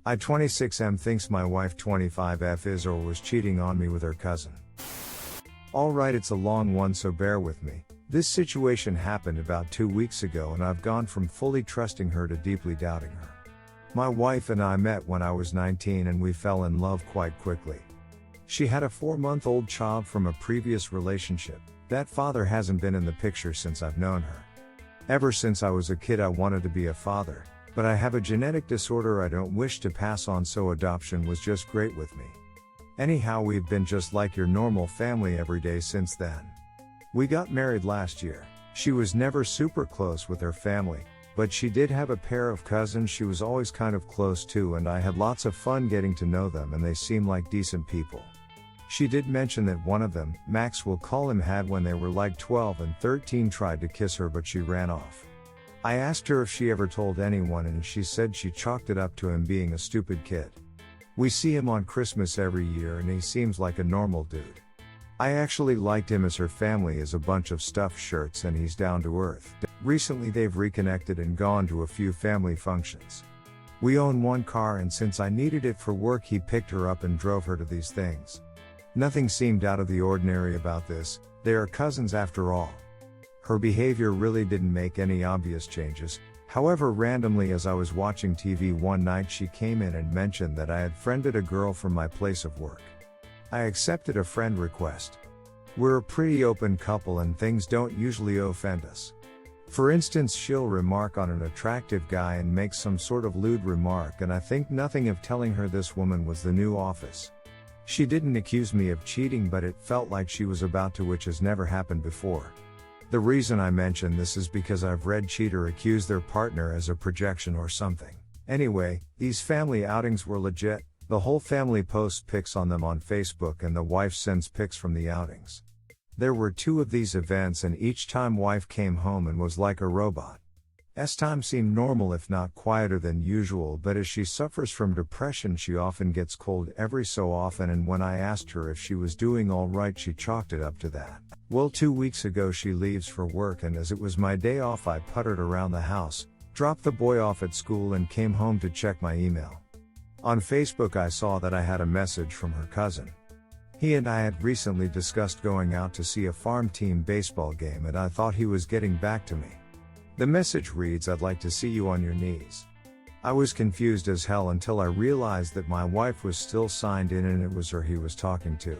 I 26M thinks my wife 25F is or was cheating on me with her cousin. Alright, it's a long one, so bear with me. This situation happened about 2 weeks ago and I've gone from fully trusting her to deeply doubting her. My wife and I met when I was 19 and we fell in love quite quickly. She had a 4-month-old child from a previous relationship. That father hasn't been in the picture since I've known her. Ever since I was a kid I wanted to be a father, but I have a genetic disorder I don't wish to pass on, so adoption was just great with me. Anyhow, we've been just like your normal family every day since then. We got married last year. She was never super close with her family, but she did have a pair of cousins she was always kind of close to, and I had lots of fun getting to know them and they seem like decent people. She did mention that one of them, Max we'll call him, had when they were like 12 and 13 tried to kiss her but she ran off. I asked her if she ever told anyone and she said she chalked it up to him being a stupid kid. We see him on Christmas every year and he seems like a normal dude. I actually liked him as her family is a bunch of stuffed shirts and he's down to earth. Recently they've reconnected and gone to a few family functions. We own one car and since I needed it for work he picked her up and drove her to these things. Nothing seemed out of the ordinary about this, they are cousins after all. Her behavior really didn't make any obvious changes. However, randomly as I was watching TV one night she came in and mentioned that I had friended a girl from my place of work. I accepted a friend request. We're a pretty open couple and things don't usually offend us. For instance, she'll remark on an attractive guy and make some sort of lewd remark, and I think nothing of telling her this woman was the new Office. She didn't accuse me of cheating, but it felt like she was about to, which has never happened before. The reason I mention this is because I've read cheater accuse their partner as a projection or something. Anyway, these family outings were legit. The whole family posts pics on them on Facebook and the wife sends pics from the outings. There were 2 of these events and each time wife came home and was like a robot. Time seemed normal if not quieter than usual, but as she suffers from depression she often gets cold every so often, and when I asked her if she was doing alright she chalked it up to that. Well, 2 weeks ago she leaves for work and as it was my day off I puttered around the house, dropped the boy off at school and came home to check my email. On Facebook I saw that I had a message from her cousin. He and I had recently discussed going out to see a farm team baseball game and I thought he was getting back to me. The message reads, "I'd like to see you on your knees." I was confused as hell until I realized that my wife was still signed in and it was her he was talking to.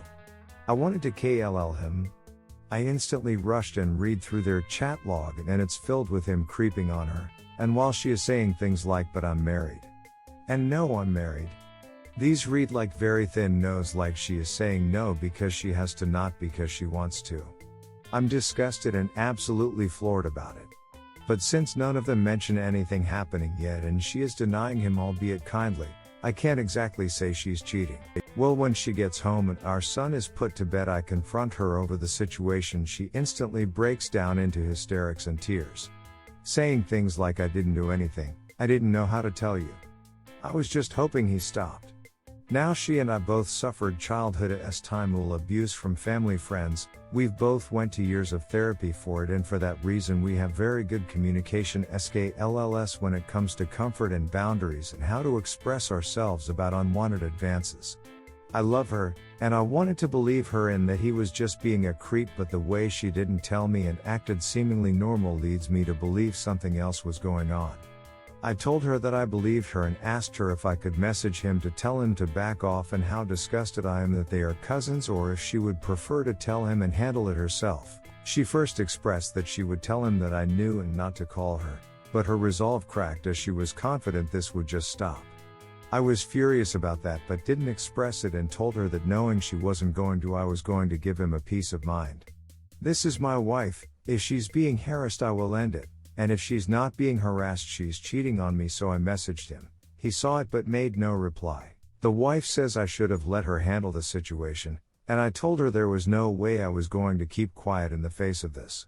I wanted to KLL him. I instantly rushed and read through their chat log and it's filled with him creeping on her, and while she is saying things like, "But I'm married." And "No, I'm married." These read like very thin no's, like she is saying no because she has to, not because she wants to. I'm disgusted and absolutely floored about it. But since none of them mention anything happening yet and she is denying him, albeit kindly, I can't exactly say she's cheating. Well, when she gets home and our son is put to bed I confront her over the situation. She instantly breaks down into hysterics and tears, saying things like, "I didn't do anything, I didn't know how to tell you. I was just hoping he stopped." Now she and I both suffered childhood emotional abuse from family friends. We've both went to years of therapy for it, and for that reason we have very good communication skills when it comes to comfort and boundaries and how to express ourselves about unwanted advances. I love her, and I wanted to believe her in that he was just being a creep, but the way she didn't tell me and acted seemingly normal leads me to believe something else was going on. I told her that I believed her and asked her if I could message him to tell him to back off and how disgusted I am that they are cousins, or if she would prefer to tell him and handle it herself. She first expressed that she would tell him that I knew and not to call her, but her resolve cracked as she was confident this would just stop. I was furious about that but didn't express it and told her that knowing she wasn't going to, I was going to give him a peace of mind. This is my wife. If she's being harassed I will end it. And if she's not being harassed she's cheating on me, so I messaged him. He saw it but made no reply. The wife says I should have let her handle the situation, and I told her there was no way I was going to keep quiet in the face of this.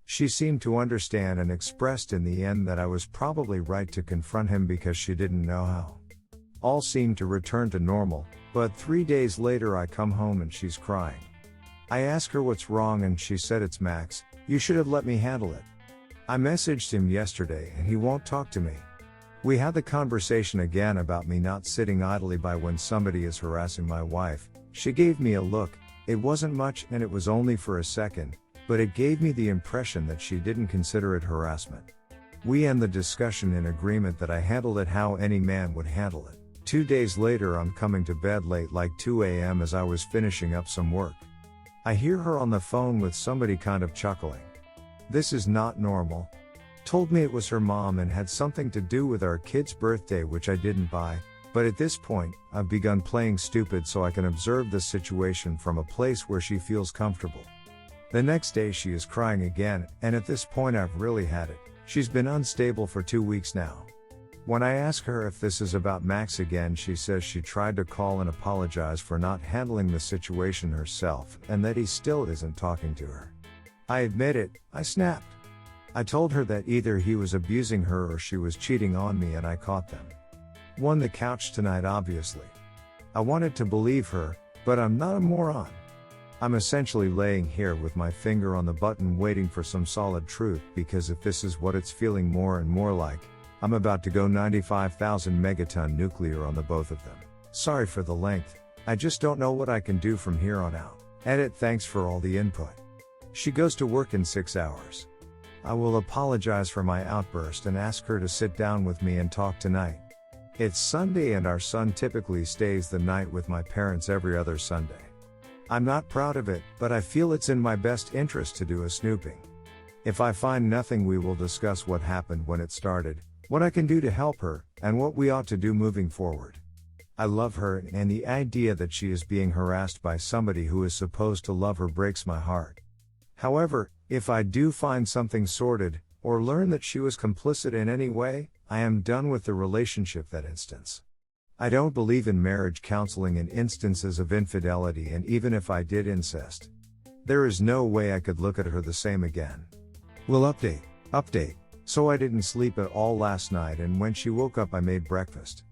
She seemed to understand and expressed in the end that I was probably right to confront him because she didn't know how. All seemed to return to normal, but 3 days later I come home and she's crying. I ask her what's wrong and she said, "It's Max, you should have let me handle it. I messaged him yesterday and he won't talk to me." We had the conversation again about me not sitting idly by when somebody is harassing my wife. She gave me a look. It wasn't much and it was only for a second, but it gave me the impression that she didn't consider it harassment. We end the discussion in agreement that I handled it how any man would handle it. 2 days later, I'm coming to bed late, like 2 a.m. as I was finishing up some work. I hear her on the phone with somebody kind of chuckling. This is not normal. Told me it was her mom and had something to do with our kid's birthday, which I didn't buy, but at this point, I've begun playing stupid so I can observe the situation from a place where she feels comfortable. The next day she is crying again, and at this point I've really had it. She's been unstable for 2 weeks now. When I ask her if this is about Max again, she says she tried to call and apologize for not handling the situation herself and that he still isn't talking to her. I admit it, I snapped. I told her that either he was abusing her or she was cheating on me, and I caught them. Won the couch tonight, obviously. I wanted to believe her, but I'm not a moron. I'm essentially laying here with my finger on the button waiting for some solid truth, because if this is what it's feeling more and more like, I'm about to go 95,000 megaton nuclear on the both of them. Sorry for the length, I just don't know what I can do from here on out. Edit, thanks for all the input. She goes to work in 6 hours. I will apologize for my outburst and ask her to sit down with me and talk tonight. It's Sunday and our son typically stays the night with my parents every other Sunday. I'm not proud of it, but I feel it's in my best interest to do a snooping. If I find nothing, we will discuss what happened when it started, what I can do to help her, and what we ought to do moving forward. I love her, and the idea that she is being harassed by somebody who is supposed to love her breaks my heart. However, if I do find something sordid, or learn that she was complicit in any way, I am done with the relationship that instance. I don't believe in marriage counseling in instances of infidelity, and even if I did incest, there is no way I could look at her the same again. Will update. So I didn't sleep at all last night, and when she woke up I made breakfast.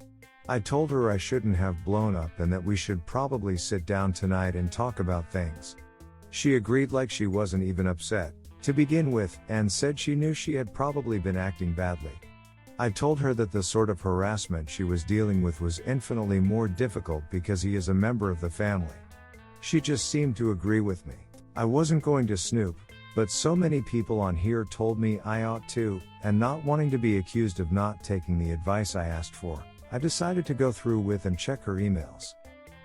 I told her I shouldn't have blown up and that we should probably sit down tonight and talk about things. She agreed like she wasn't even upset, to begin with, and said she knew she had probably been acting badly. I told her that the sort of harassment she was dealing with was infinitely more difficult because he is a member of the family. She just seemed to agree with me. I wasn't going to snoop, but so many people on here told me I ought to, and not wanting to be accused of not taking the advice I asked for, I decided to go through with and check her emails.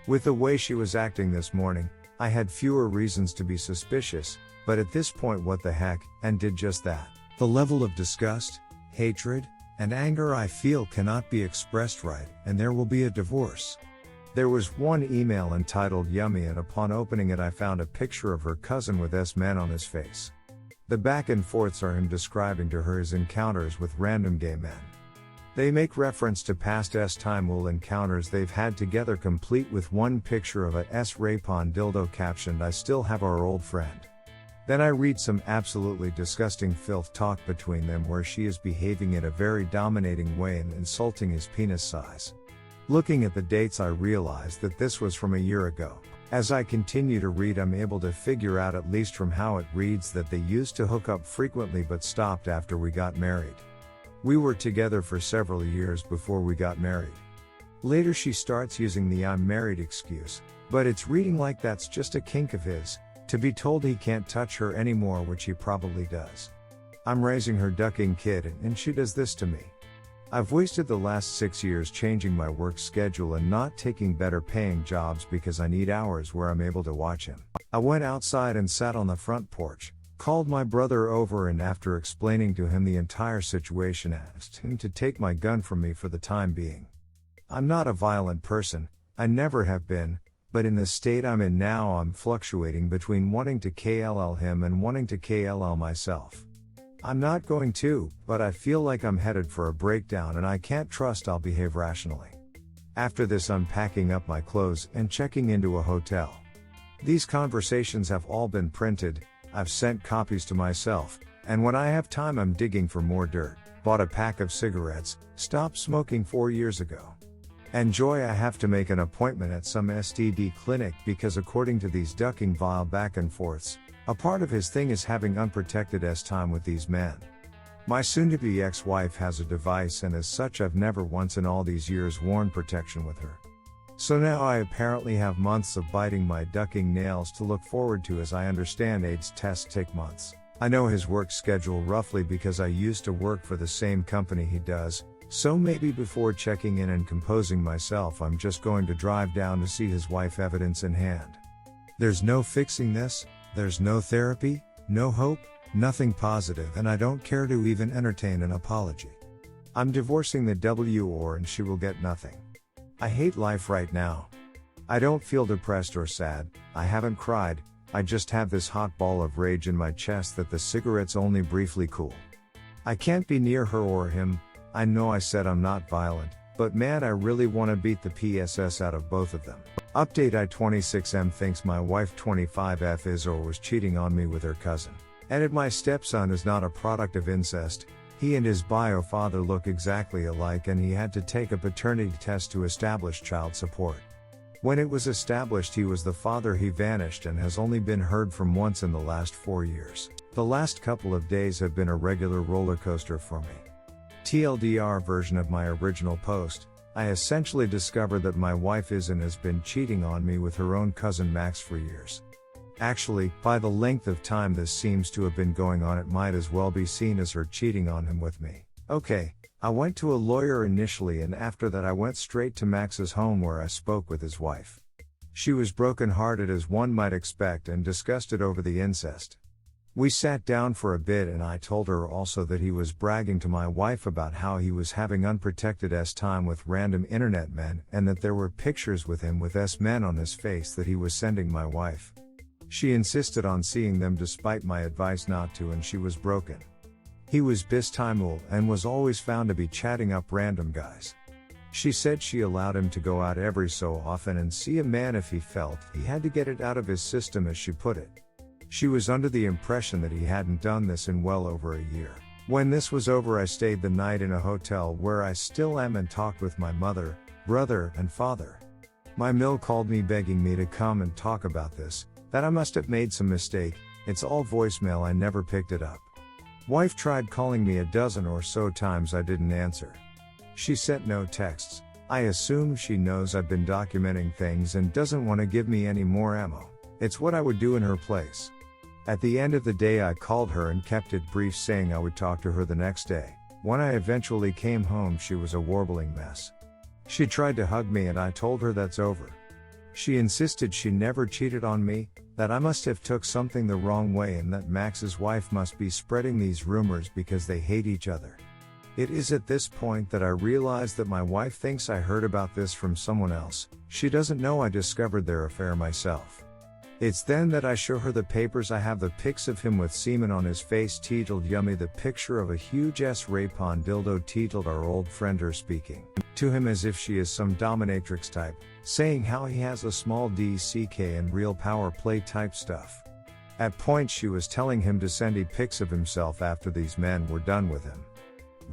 With the way she was acting this morning, I had fewer reasons to be suspicious, but at this point what the heck, and did just that. The level of disgust, hatred, and anger I feel cannot be expressed right, and there will be a divorce. There was one email entitled Yummy, and upon opening it I found a picture of her cousin with S-men on his face. The back and forths are him describing to her his encounters with random gay men. They make reference to past S-Time encounters they've had together, complete with one picture of a S-Rapon dildo captioned "I still have our old friend." Then I read some absolutely disgusting filth talk between them where she is behaving in a very dominating way and insulting his penis size. Looking at the dates I realize that this was from a year ago. As I continue to read, I'm able to figure out, at least from how it reads, that they used to hook up frequently but stopped after we got married. We were together for several years before we got married. Later she starts using the "I'm married" excuse, but it's reading like that's just a kink of his, to be told he can't touch her anymore, which he probably does. I'm raising her ducking kid and she does this to me. I've wasted the last 6 years changing my work schedule and not taking better paying jobs because I need hours where I'm able to watch him. I went outside and sat on the front porch, called my brother over, and after explaining to him the entire situation, asked him to take my gun from me for the time being. I'm not a violent person, I never have been, but in the state I'm in now I'm fluctuating between wanting to KLL him and wanting to KLL myself. I'm not going to, but I feel like I'm headed for a breakdown and I can't trust I'll behave rationally. After this I'm packing up my clothes and checking into a hotel. These conversations have all been printed, I've sent copies to myself, and when I have time I'm digging for more dirt. Bought a pack of cigarettes, stopped smoking 4 years ago. And joy, I have to make an appointment at some STD clinic because according to these ducking vile back and forths, a part of his thing is having unprotected S-time with these men. My soon-to-be ex-wife has a device, and as such I've never once in all these years worn protection with her. So now I apparently have months of biting my ducking nails to look forward to, as I understand AIDS tests take months. I know his work schedule roughly because I used to work for the same company he does, so maybe before checking in and composing myself I'm just going to drive down to see his wife, evidence in hand. There's no fixing this, there's no therapy, no hope, nothing positive, and I don't care to even entertain an apology. I'm divorcing the W and she will get nothing. I hate life right now. I don't feel depressed or sad, I haven't cried, I just have this hot ball of rage in my chest that the cigarettes only briefly cool. I can't be near her or him. I know I said I'm not violent, but man, I really want to beat the PSS out of both of them. Update: I26M thinks my wife 25F is or was cheating on me with her cousin. Edit: my stepson is not a product of incest. He and his bio father look exactly alike, and he had to take a paternity test to establish child support. When it was established he was the father, he vanished and has only been heard from once in the last 4 years. The last couple of days have been a regular roller coaster for me. TLDR version of my original post: I essentially discovered that my wife is and has been cheating on me with her own cousin Max for years. Actually, by the length of time this seems to have been going on, it might as well be seen as her cheating on him with me. Okay, I went to a lawyer initially, and after that I went straight to Max's home where I spoke with his wife. She was broken-hearted as one might expect and disgusted over the incest. We sat down for a bit and I told her also that he was bragging to my wife about how he was having unprotected time with random internet men, and that there were pictures with him with men on his face that he was sending my wife. She insisted on seeing them despite my advice not to, and she was broken. He was bistimul and was always found to be chatting up random guys. She said she allowed him to go out every so often and see a man if he felt he had to get it out of his system, as she put it. She was under the impression that he hadn't done this in well over a year. When this was over I stayed the night in a hotel where I still am and talked with my mother, brother, and father. My mill called me begging me to come and talk about this, that I must have made some mistake. It's all voicemail, I never picked it up. Wife tried calling me a dozen or so times, I didn't answer. She sent no texts. I assume she knows I've been documenting things and doesn't want to give me any more ammo. It's what I would do in her place. At the end of the day I called her and kept it brief, saying I would talk to her the next day. When I eventually came home she was a warbling mess. She tried to hug me and I told her that's over. She insisted she never cheated on me, that I must have took something the wrong way, and that Max's wife must be spreading these rumors because they hate each other. It is at this point that I realize that my wife thinks I heard about this from someone else. She doesn't know I discovered their affair myself. It's then that I show her the papers. I have the pics of him with semen on his face, titled yummy, the picture of a huge Ray-Pon dildo, titled our old friend, her speaking to him as if she is some dominatrix type, saying how he has a small DCK and real power play type stuff. At points she was telling him to send pics of himself after these men were done with him.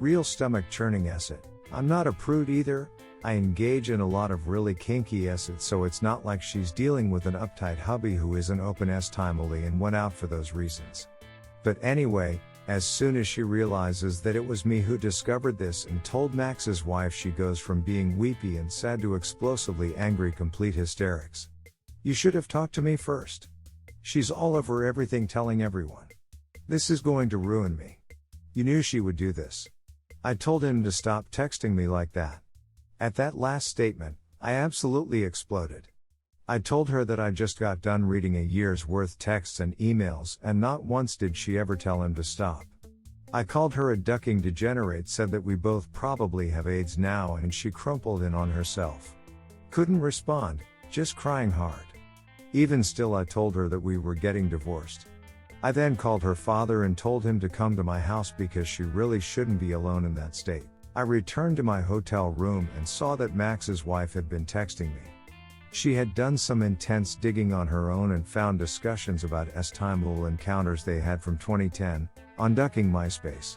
Real stomach churning acid. I'm not a prude either. I engage in a lot of really kinky acid, so it's not like she's dealing with an uptight hubby who isn't open timely and went out for those reasons. But anyway, as soon as she realizes that it was me who discovered this and told Max's wife, she goes from being weepy and sad to explosively angry, complete hysterics. You should have talked to me first. She's all over everything, telling everyone. This is going to ruin me. You knew she would do this. I told him to stop texting me like that. At that last statement, I absolutely exploded. I told her that I just got done reading a year's worth texts and emails, and not once did she ever tell him to stop. I called her a ducking degenerate, said that we both probably have AIDS now, and she crumpled in on herself. Couldn't respond, just crying hard. Even still I told her that we were getting divorced. I then called her father and told him to come to my house because she really shouldn't be alone in that state. I returned to my hotel room and saw that Max's wife had been texting me. She had done some intense digging on her own and found discussions about timely encounters they had from 2010, on ducking MySpace.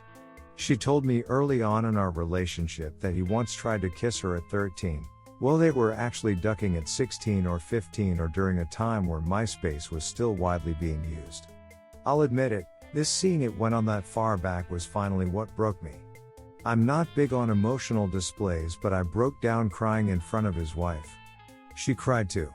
She told me early on in our relationship that he once tried to kiss her at 13. Well, they were actually ducking at 16 or 15, or during a time where MySpace was still widely being used. I'll admit it, This seeing it went on that far back was finally what broke me. I'm not big on emotional displays, but I broke down crying in front of his wife. She cried too.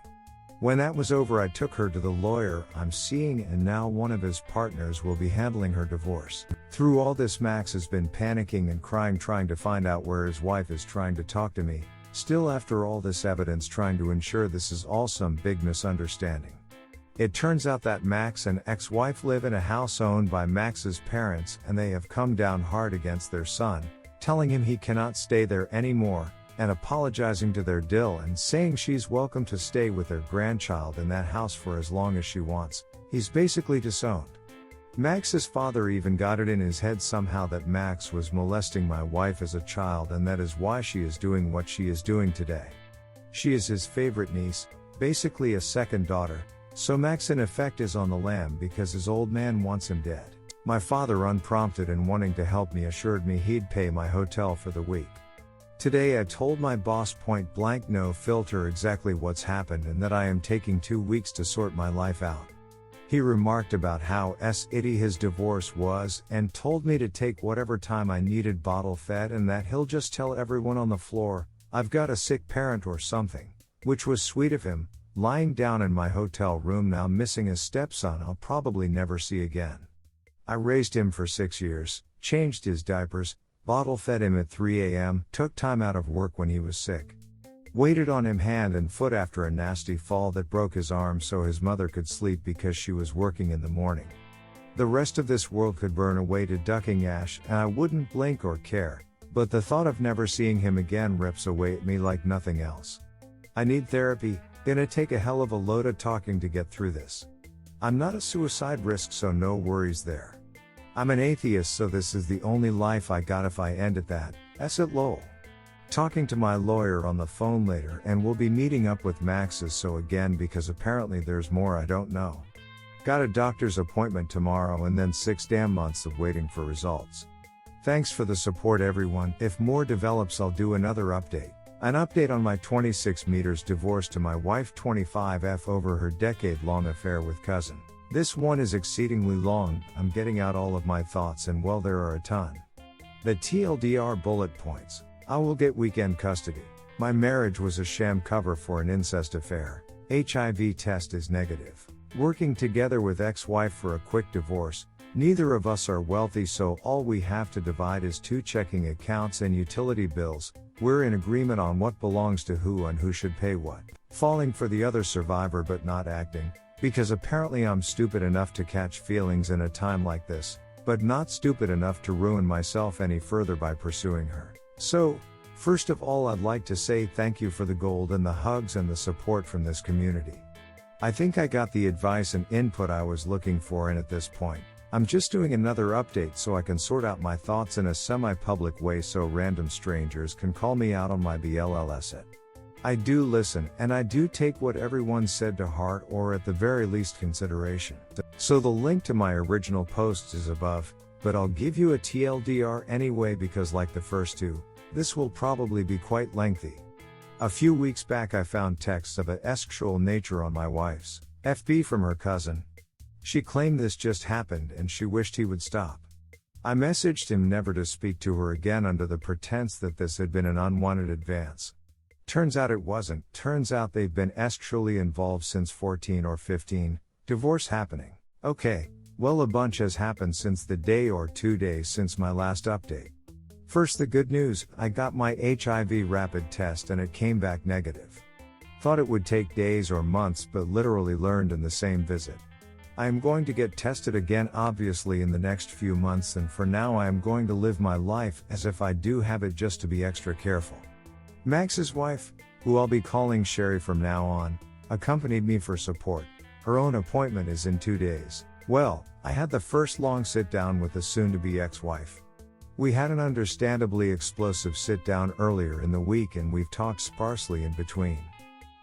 When that was over, I took her to the lawyer I'm seeing, and now one of his partners will be handling her divorce. Through all this, Max has been panicking and crying, trying to find out where his wife is, trying to talk to me, still after all this evidence, trying to ensure this is all some big misunderstanding. It turns out that Max and ex-wife live in a house owned by Max's parents, and they have come down hard against their son, telling him he cannot stay there anymore, and apologizing to their deal and saying she's welcome to stay with their grandchild in that house for as long as she wants. He's basically disowned. Max's father even got it in his head somehow that Max was molesting my wife as a child, and that is why she is doing what she is doing today. She is his favorite niece, basically a second daughter, so Max in effect is on the lam because his old man wants him dead. My father, unprompted and wanting to help me, assured me he'd pay my hotel for the week. Today I told my boss point blank, no filter, exactly what's happened and that I am taking 2 weeks to sort my life out. He remarked about how itty his divorce was and told me to take whatever time I needed bottle fed, and that he'll just tell everyone on the floor I've got a sick parent or something, which was sweet of him. Lying down in my hotel room now, missing a stepson I'll probably never see again. I raised him for 6 years, changed his diapers, bottle fed him at 3 a.m., took time out of work when he was sick. Waited on him hand and foot after a nasty fall that broke his arm so his mother could sleep because she was working in the morning. The rest of this world could burn away to ducking ash and I wouldn't blink or care, but the thought of never seeing him again rips away at me like nothing else. I need therapy, gonna take a hell of a load of talking to get through this. I'm not a suicide risk, so no worries there. I'm an atheist, so this is the only life I got if I end at that. It lol. Talking to my lawyer on the phone later, and we'll be meeting up with Max's so again because apparently there's more I don't know. Got a doctor's appointment tomorrow and then 6 damn months of waiting for results. Thanks for the support everyone. If more develops I'll do another update. An update on my 26 meters divorce to my wife 25F over her decade-long affair with cousin. This one is exceedingly long. I'm getting out all of my thoughts and well, there are a ton. The TLDR bullet points. I will get weekend custody. My marriage was a sham cover for an incest affair. HIV test is negative. Working together with ex-wife for a quick divorce. Neither of us are wealthy, so all we have to divide is 2 checking accounts and utility bills. We're in agreement on what belongs to who and who should pay what. Falling for the other survivor but not acting, because apparently I'm stupid enough to catch feelings in a time like this, but not stupid enough to ruin myself any further by pursuing her. So, first of all, I'd like to say thank you for the gold and the hugs and the support from this community. I think I got the advice and input I was looking for, and at this point, I'm just doing another update so I can sort out my thoughts in a semi-public way so random strangers can call me out on my BLLS it. I do listen, and I do take what everyone said to heart, or at the very least consideration. So the link to my original posts is above, but I'll give you a TLDR anyway because like the first 2, this will probably be quite lengthy. A few weeks back I found texts of a sexual nature on my wife's FB from her cousin. She claimed this just happened and she wished he would stop. I messaged him never to speak to her again under the pretense that this had been an unwanted advance. Turns out it wasn't. Turns out they've been sexually involved since 14 or 15, divorce happening. Okay, well, a bunch has happened since the day or 2 days since my last update. First, the good news, I got my HIV rapid test and it came back negative. Thought it would take days or months, but literally learned in the same visit. I am going to get tested again obviously in the next few months, and for now I am going to live my life as if I do have it, just to be extra careful. Max's wife, who I'll be calling Sherry from now on, accompanied me for support. Her own appointment is in 2 days. Well, I had the first long sit down with the soon-to-be ex-wife. We had an understandably explosive sit down earlier in the week and we've talked sparsely in between.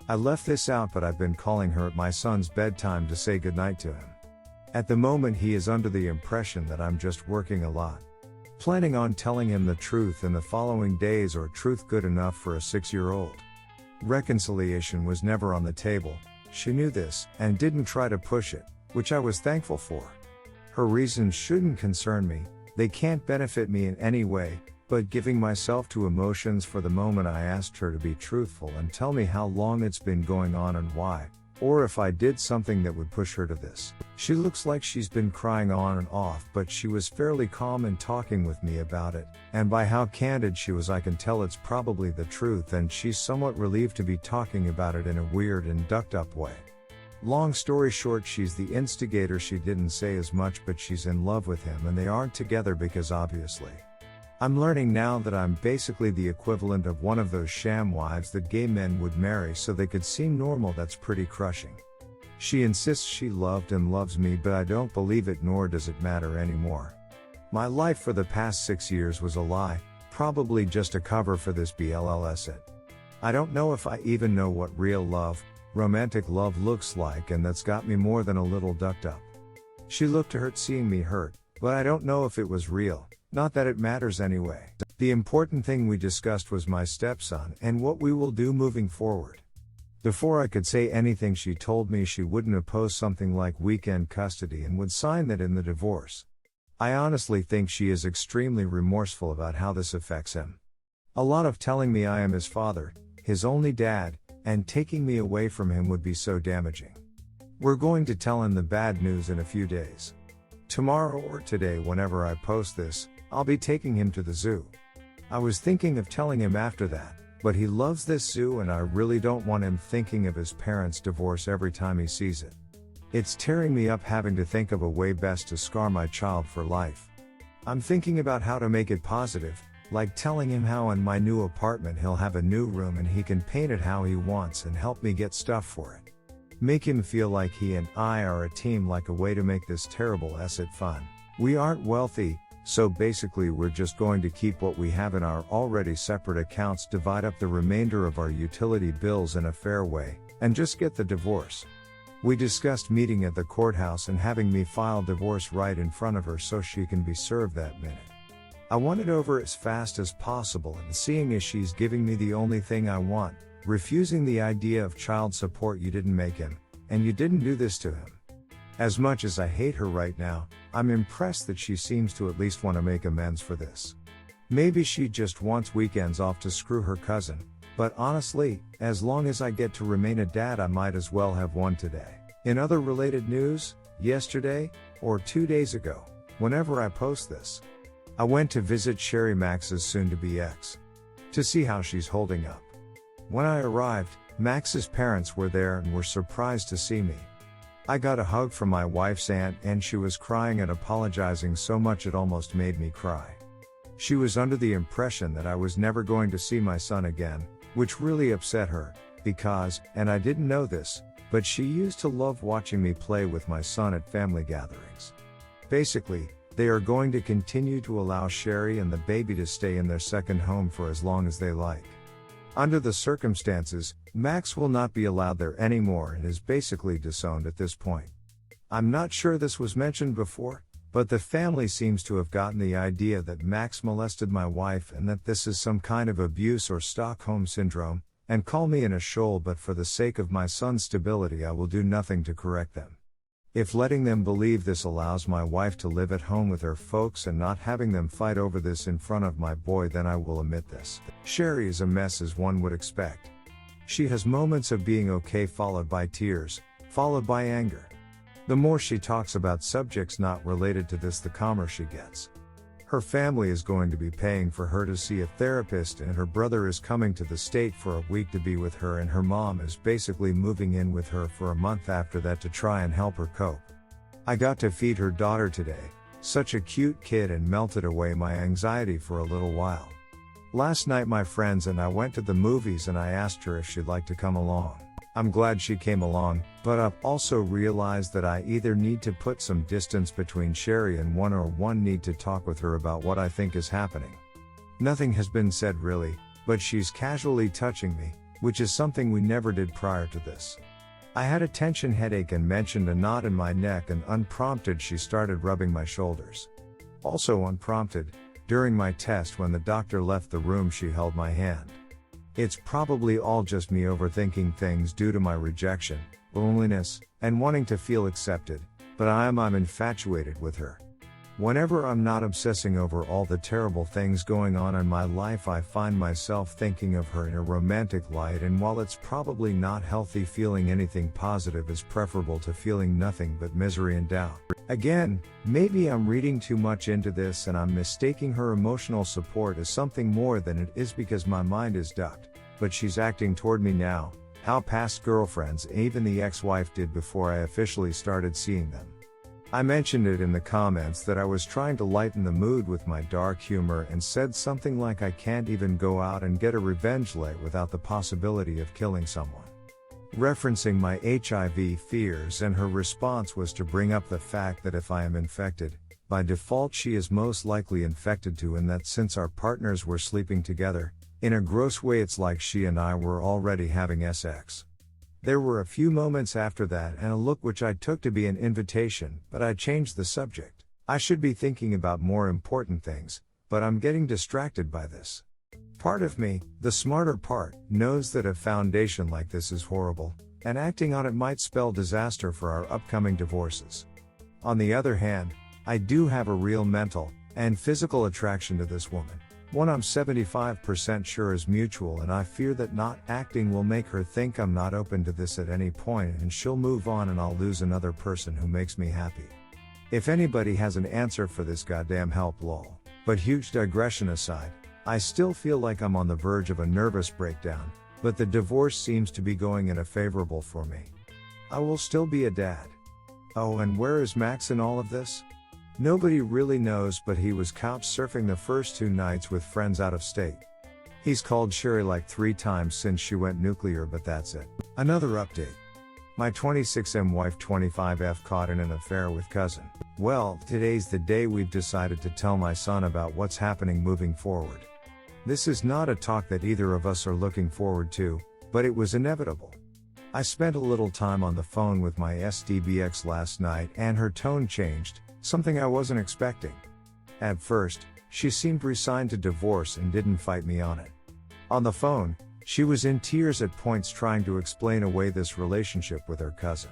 I left this out, but I've been calling her at my son's bedtime to say goodnight to him. At the moment he is under the impression that I'm just working a lot. Planning on telling him the truth in the following days, or truth good enough for a 6-year-old. Reconciliation was never on the table. She knew this, and didn't try to push it, which I was thankful for. Her reasons shouldn't concern me, they can't benefit me in any way, but giving myself to emotions for the moment I asked her to be truthful and tell me how long it's been going on and why, or if I did something that would push her to this. She looks like she's been crying on and off, but she was fairly calm in talking with me about it, and by how candid she was I can tell it's probably the truth, and she's somewhat relieved to be talking about it in a weird and ducked up way. Long story short, she's the instigator. She didn't say as much, but she's in love with him and they aren't together because obviously. I'm learning now that I'm basically the equivalent of one of those sham wives that gay men would marry so they could seem normal. That's pretty crushing. She insists she loved and loves me, but I don't believe it, nor does it matter anymore. My life for the past 6 years was a lie, probably just a cover for this BLLS it. I don't know if I even know what real love, romantic love looks like, and that's got me more than a little ducked up. She looked hurt seeing me hurt, but I don't know if it was real. Not that it matters anyway. The important thing we discussed was my stepson and what we will do moving forward. Before I could say anything, she told me she wouldn't oppose something like weekend custody and would sign that in the divorce. I honestly think she is extremely remorseful about how this affects him. A lot of telling me I am his father, his only dad, and taking me away from him would be so damaging. We're going to tell him the bad news in a few days. Tomorrow or today, whenever I post this, I'll be taking him to the zoo. I was thinking of telling him after that, but he loves this zoo and I really don't want him thinking of his parents' divorce every time he sees it. It's tearing me up having to think of a way best to scar my child for life. I'm thinking about how to make it positive, like telling him how in my new apartment he'll have a new room and he can paint it how he wants and help me get stuff for it. Make him feel like he and I are a team, like a way to make this terrible asset fun. We aren't wealthy, so basically we're just going to keep what we have in our already separate accounts, divide up the remainder of our utility bills in a fair way, and just get the divorce. We discussed meeting at the courthouse and having me file divorce right in front of her so she can be served that minute. I want it over as fast as possible, and seeing as she's giving me the only thing I want, refusing the idea of child support. You didn't make him, and you didn't do this to him. As much as I hate her right now, I'm impressed that she seems to at least want to make amends for this. Maybe she just wants weekends off to screw her cousin, but honestly, as long as I get to remain a dad, I might as well have one today. In other related news, yesterday, or 2 days ago, whenever I post this, I went to visit Sherry, Max's soon-to-be ex, to see how she's holding up. When I arrived, Max's parents were there and were surprised to see me. I got a hug from my wife's aunt and she was crying and apologizing so much it almost made me cry. She was under the impression that I was never going to see my son again, which really upset her, because, and I didn't know this, but she used to love watching me play with my son at family gatherings. Basically, they are going to continue to allow Sherry and the baby to stay in their second home for as long as they like. Under the circumstances, Max will not be allowed there anymore and is basically disowned at this point. I'm not sure this was mentioned before, but the family seems to have gotten the idea that Max molested my wife and that this is some kind of abuse or Stockholm syndrome, and call me in a shoal, but for the sake of my son's stability I will do nothing to correct them. If letting them believe this allows my wife to live at home with her folks and not having them fight over this in front of my boy, then I will admit this. Sherry is a mess, as one would expect. She has moments of being okay followed by tears, followed by anger. The more she talks about subjects not related to this, the calmer she gets. Her family is going to be paying for her to see a therapist, and her brother is coming to the state for a week to be with her, and her mom is basically moving in with her for a month after that to try and help her cope. I got to feed her daughter today, such a cute kid, and melted away my anxiety for a little while. Last night my friends and I went to the movies and I asked her if she'd like to come along. I'm glad she came along, but I've also realized that I either need to put some distance between Sherry and one need to talk with her about what I think is happening. Nothing has been said really, but she's casually touching me, which is something we never did prior to this. I had a tension headache and mentioned a knot in my neck, and unprompted she started rubbing my shoulders. Also unprompted, during my test when the doctor left the room she held my hand. It's probably all just me overthinking things due to my rejection, loneliness, and wanting to feel accepted, but I'm infatuated with her. Whenever I'm not obsessing over all the terrible things going on in my life, I find myself thinking of her in a romantic light, and while it's probably not healthy, feeling anything positive is preferable to feeling nothing but misery and doubt. Again, maybe I'm reading too much into this and I'm mistaking her emotional support as something more than it is because my mind is ducked, but she's acting toward me now, how past girlfriends, even the ex-wife, did before I officially started seeing them. I mentioned it in the comments that I was trying to lighten the mood with my dark humor and said something like I can't even go out and get a revenge lay without the possibility of killing someone, referencing my HIV fears, and her response was to bring up the fact that if I am infected, by default she is most likely infected too, and that since our partners were sleeping together, in a gross way it's like she and I were already having sex. There were a few moments after that and a look which I took to be an invitation, but I changed the subject. I should be thinking about more important things, but I'm getting distracted by this. Part of me, the smarter part, knows that a foundation like this is horrible, and acting on it might spell disaster for our upcoming divorces. On the other hand, I do have a real mental and physical attraction to this woman. One I'm 75% sure is mutual, and I fear that not acting will make her think I'm not open to this at any point, and she'll move on and I'll lose another person who makes me happy. If anybody has an answer for this, goddamn help, lol. But huge digression aside, I still feel like I'm on the verge of a nervous breakdown, but the divorce seems to be going in a favorable for me. I will still be a dad. Oh, and where is Max in all of this? Nobody really knows, but he was couch surfing the first 2 nights with friends out of state. He's called Sherry like 3 times since she went nuclear, but that's it. Another update. My 26M wife 25F caught in an affair with cousin. Well, today's the day we've decided to tell my son about what's happening moving forward. This is not a talk that either of us are looking forward to, but it was inevitable. I spent a little time on the phone with my SDBX last night and her tone changed, something I wasn't expecting. At first, she seemed resigned to divorce and didn't fight me on it. On the phone, she was in tears at points trying to explain away this relationship with her cousin.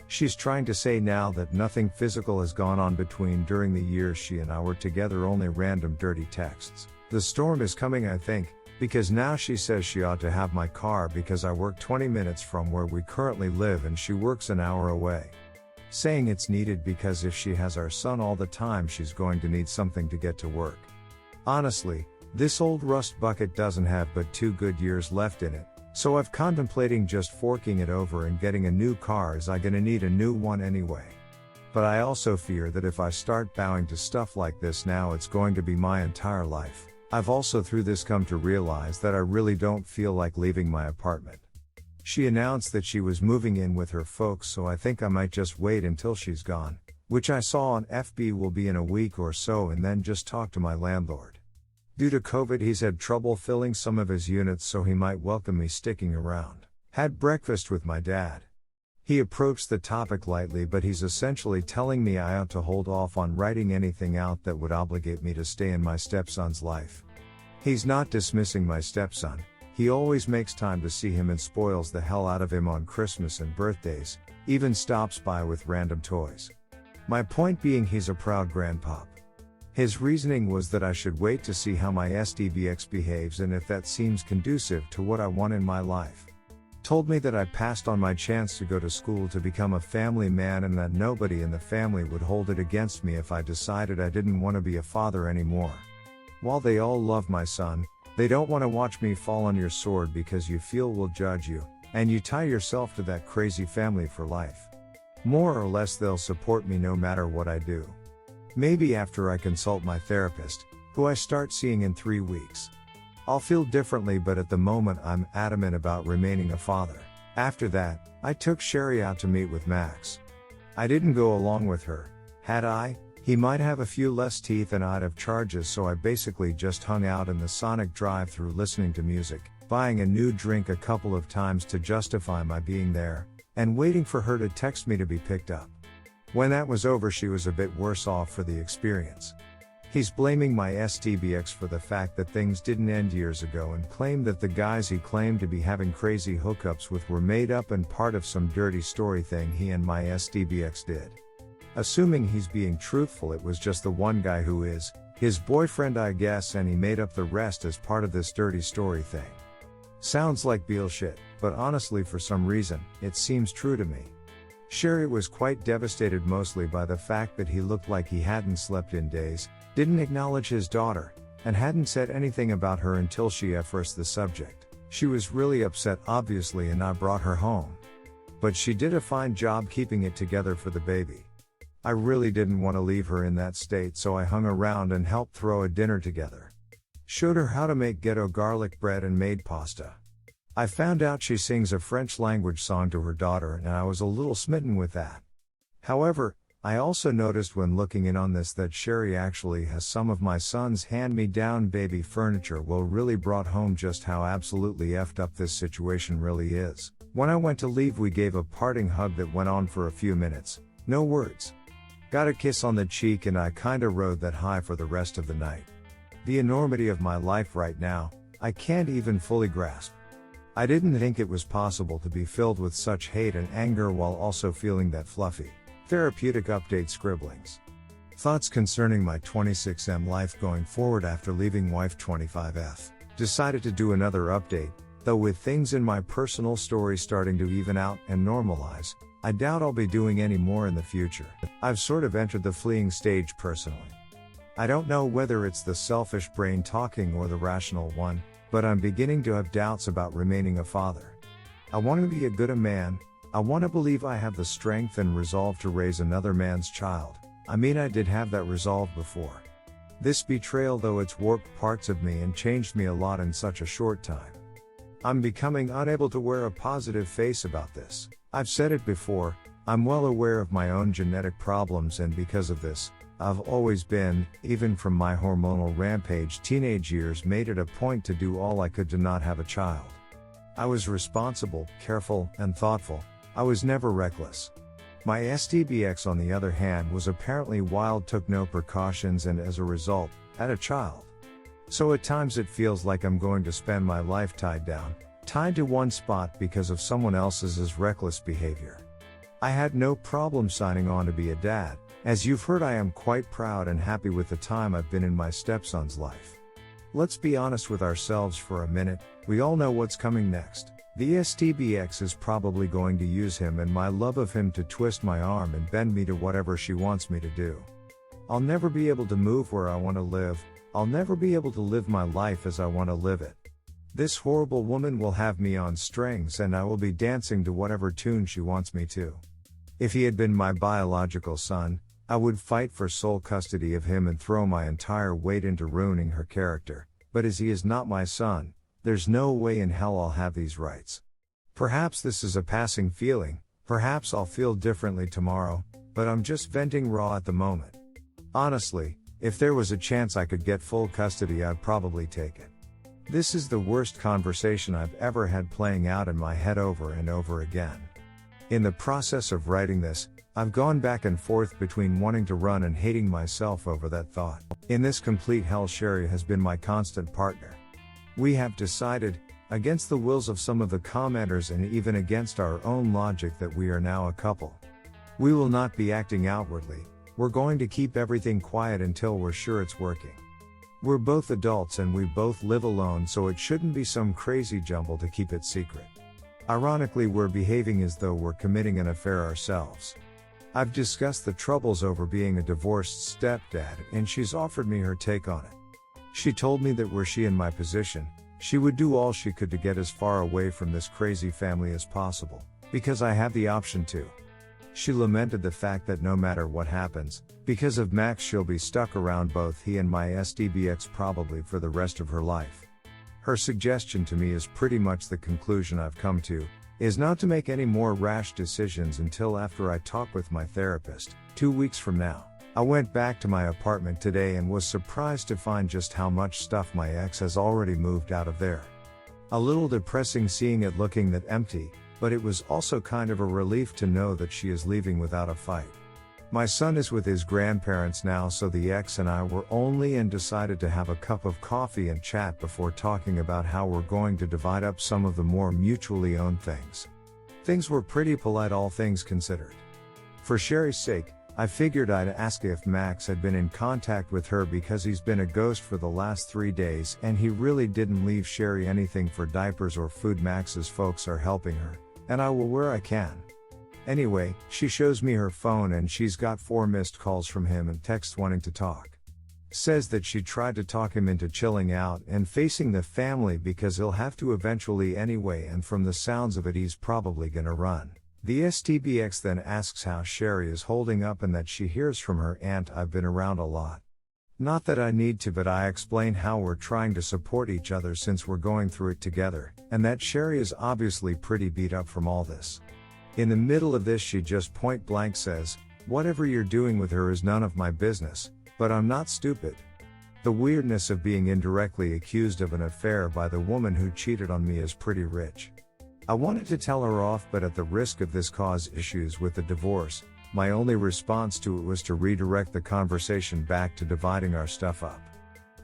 She's trying to say now that nothing physical has gone on between during the years she and I were together, only random dirty texts. The storm is coming, I think, because now she says she ought to have my car because I work 20 minutes from where we currently live and she works an hour away. Saying it's needed because if she has our son all the time, she's going to need something to get to work. Honestly, this old rust bucket doesn't have but 2 good years left in it, so I've contemplating just forking it over and getting a new car, as I'm gonna need a new one anyway. But I also fear that if I start bowing to stuff like this now, it's going to be my entire life. I've also through this come to realize that I really don't feel like leaving my apartment. She announced that she was moving in with her folks, so I think I might just wait until she's gone, which I saw on FB will be in a week or so, and then just talk to my landlord. Due to COVID, he's had trouble filling some of his units, so he might welcome me sticking around. Had breakfast with my dad. He approached the topic lightly, but he's essentially telling me I ought to hold off on writing anything out that would obligate me to stay in my stepson's life. He's not dismissing my stepson. He always makes time to see him and spoils the hell out of him on Christmas and birthdays, even stops by with random toys. My point being, he's a proud grandpop. His reasoning was that I should wait to see how my SDVX behaves and if that seems conducive to what I want in my life. Told me that I passed on my chance to go to school to become a family man and that nobody in the family would hold it against me if I decided I didn't want to be a father anymore. While they all love my son, they don't want to watch me fall on your sword because you feel we'll judge you, and you tie yourself to that crazy family for life. More or less they'll support me no matter what I do. Maybe after I consult my therapist, who I start seeing in 3 weeks. I'll feel differently, but at the moment I'm adamant about remaining a father. After that, I took Sherry out to meet with Max. I didn't go along with her. Had I, he might have a few less teeth and I'd have charges, so I basically just hung out in the Sonic drive-thru listening to music, buying a new drink a couple of times to justify my being there, and waiting for her to text me to be picked up. When that was over, she was a bit worse off for the experience. He's blaming my STBX for the fact that things didn't end years ago and claimed that the guys he claimed to be having crazy hookups with were made up and part of some dirty story thing he and my STBX did. Assuming he's being truthful, it was just the one guy who is his boyfriend, I guess, and he made up the rest as part of this dirty story thing. Sounds like bullshit, but honestly for some reason, it seems true to me. Sherry was quite devastated, mostly by the fact that he looked like he hadn't slept in days, didn't acknowledge his daughter, and hadn't said anything about her until she first the subject. She was really upset, obviously, and I brought her home. But she did a fine job keeping it together for the baby. I really didn't want to leave her in that state, so I hung around and helped throw a dinner together. Showed her how to make ghetto garlic bread and made pasta. I found out she sings a French language song to her daughter, and I was a little smitten with that. However, I also noticed when looking in on this that Sherry actually has some of my son's hand-me-down baby furniture. Well, really brought home just how absolutely effed up this situation really is. When I went to leave, we gave a parting hug that went on for a few minutes. No words. Got a kiss on the cheek, and I kinda rode that high for the rest of the night. The enormity of my life right now, I can't even fully grasp. I didn't think it was possible to be filled with such hate and anger while also feeling that fluffy, therapeutic update scribblings. Thoughts concerning my 26M life going forward after leaving wife 25F. Decided to do another update, though with things in my personal story starting to even out and normalize, I doubt I'll be doing any more in the future. I've sort of entered the fleeing stage personally. I don't know whether it's the selfish brain talking or the rational one, but I'm beginning to have doubts about remaining a father. I want to be a good man. I want to believe I have the strength and resolve to raise another man's child. I mean, I did have that resolve before. This betrayal, though, it's warped parts of me and changed me a lot in such a short time. I'm becoming unable to wear a positive face about this. I've said it before, I'm well aware of my own genetic problems, and because of this, I've always been, even from my hormonal rampage teenage years, made it a point to do all I could to not have a child. I was responsible, careful, and thoughtful. I was never reckless. My STBX, on the other hand, was apparently wild, took no precautions, and as a result, had a child. So at times it feels like I'm going to spend my life tied to one spot because of someone else's reckless behavior. I had no problem signing on to be a dad. As you've heard, I am quite proud and happy with the time I've been in my stepson's life. Let's be honest with ourselves for a minute, we all know what's coming next. The STBX is probably going to use him and my love of him to twist my arm and bend me to whatever she wants me to do. I'll never be able to move where I want to live, I'll never be able to live my life as I want to live it. This horrible woman will have me on strings, and I will be dancing to whatever tune she wants me to. If he had been my biological son, I would fight for sole custody of him and throw my entire weight into ruining her character, but as he is not my son, there's no way in hell I'll have these rights. Perhaps this is a passing feeling, perhaps I'll feel differently tomorrow, but I'm just venting raw at the moment. Honestly, if there was a chance I could get full custody, I'd probably take it. This is the worst conversation I've ever had playing out in my head over and over again. In the process of writing this, I've gone back and forth between wanting to run and hating myself over that thought. In this complete hell, Sherry has been my constant partner. We have decided, against the wills of some of the commenters and even against our own logic, that we are now a couple. We will not be acting outwardly, we're going to keep everything quiet until we're sure it's working. We're both adults and we both live alone, so it shouldn't be some crazy jumble to keep it secret. Ironically, we're behaving as though we're committing an affair ourselves. I've discussed the troubles over being a divorced stepdad, and she's offered me her take on it. She told me that were she in my position, she would do all she could to get as far away from this crazy family as possible, because I have the option to. She lamented the fact that no matter what happens, because of Max, she'll be stuck around both he and my STBX probably for the rest of her life. Her suggestion to me is pretty much the conclusion I've come to, is not to make any more rash decisions until after I talk with my therapist, 2 weeks from now. I went back to my apartment today and was surprised to find just how much stuff my ex has already moved out of there. A little depressing seeing it looking that empty, but it was also kind of a relief to know that she is leaving without a fight. My son is with his grandparents now, so the ex and I were only and decided to have a cup of coffee and chat before talking about how we're going to divide up some of the more mutually owned things. Things were pretty polite, all things considered. For Sherry's sake, I figured I'd ask if Max had been in contact with her because he's been a ghost for the last 3 days and he really didn't leave Sherry anything for diapers or food. Max's folks are helping her, and I will where I can. Anyway, she shows me her phone and she's got 4 missed calls from him and texts wanting to talk. Says that she tried to talk him into chilling out and facing the family because he'll have to eventually anyway, and from the sounds of it he's probably gonna run. The STBX then asks how Sherry is holding up and that she hears from her aunt. I've been around a lot. Not that I need to, but I explain how we're trying to support each other since we're going through it together, and that Sherry is obviously pretty beat up from all this. In the middle of this she just point blank says, "Whatever you're doing with her is none of my business, but I'm not stupid." The weirdness of being indirectly accused of an affair by the woman who cheated on me is pretty rich. I wanted to tell her off, but at the risk of this cause issues with the divorce, my only response to it was to redirect the conversation back to dividing our stuff up.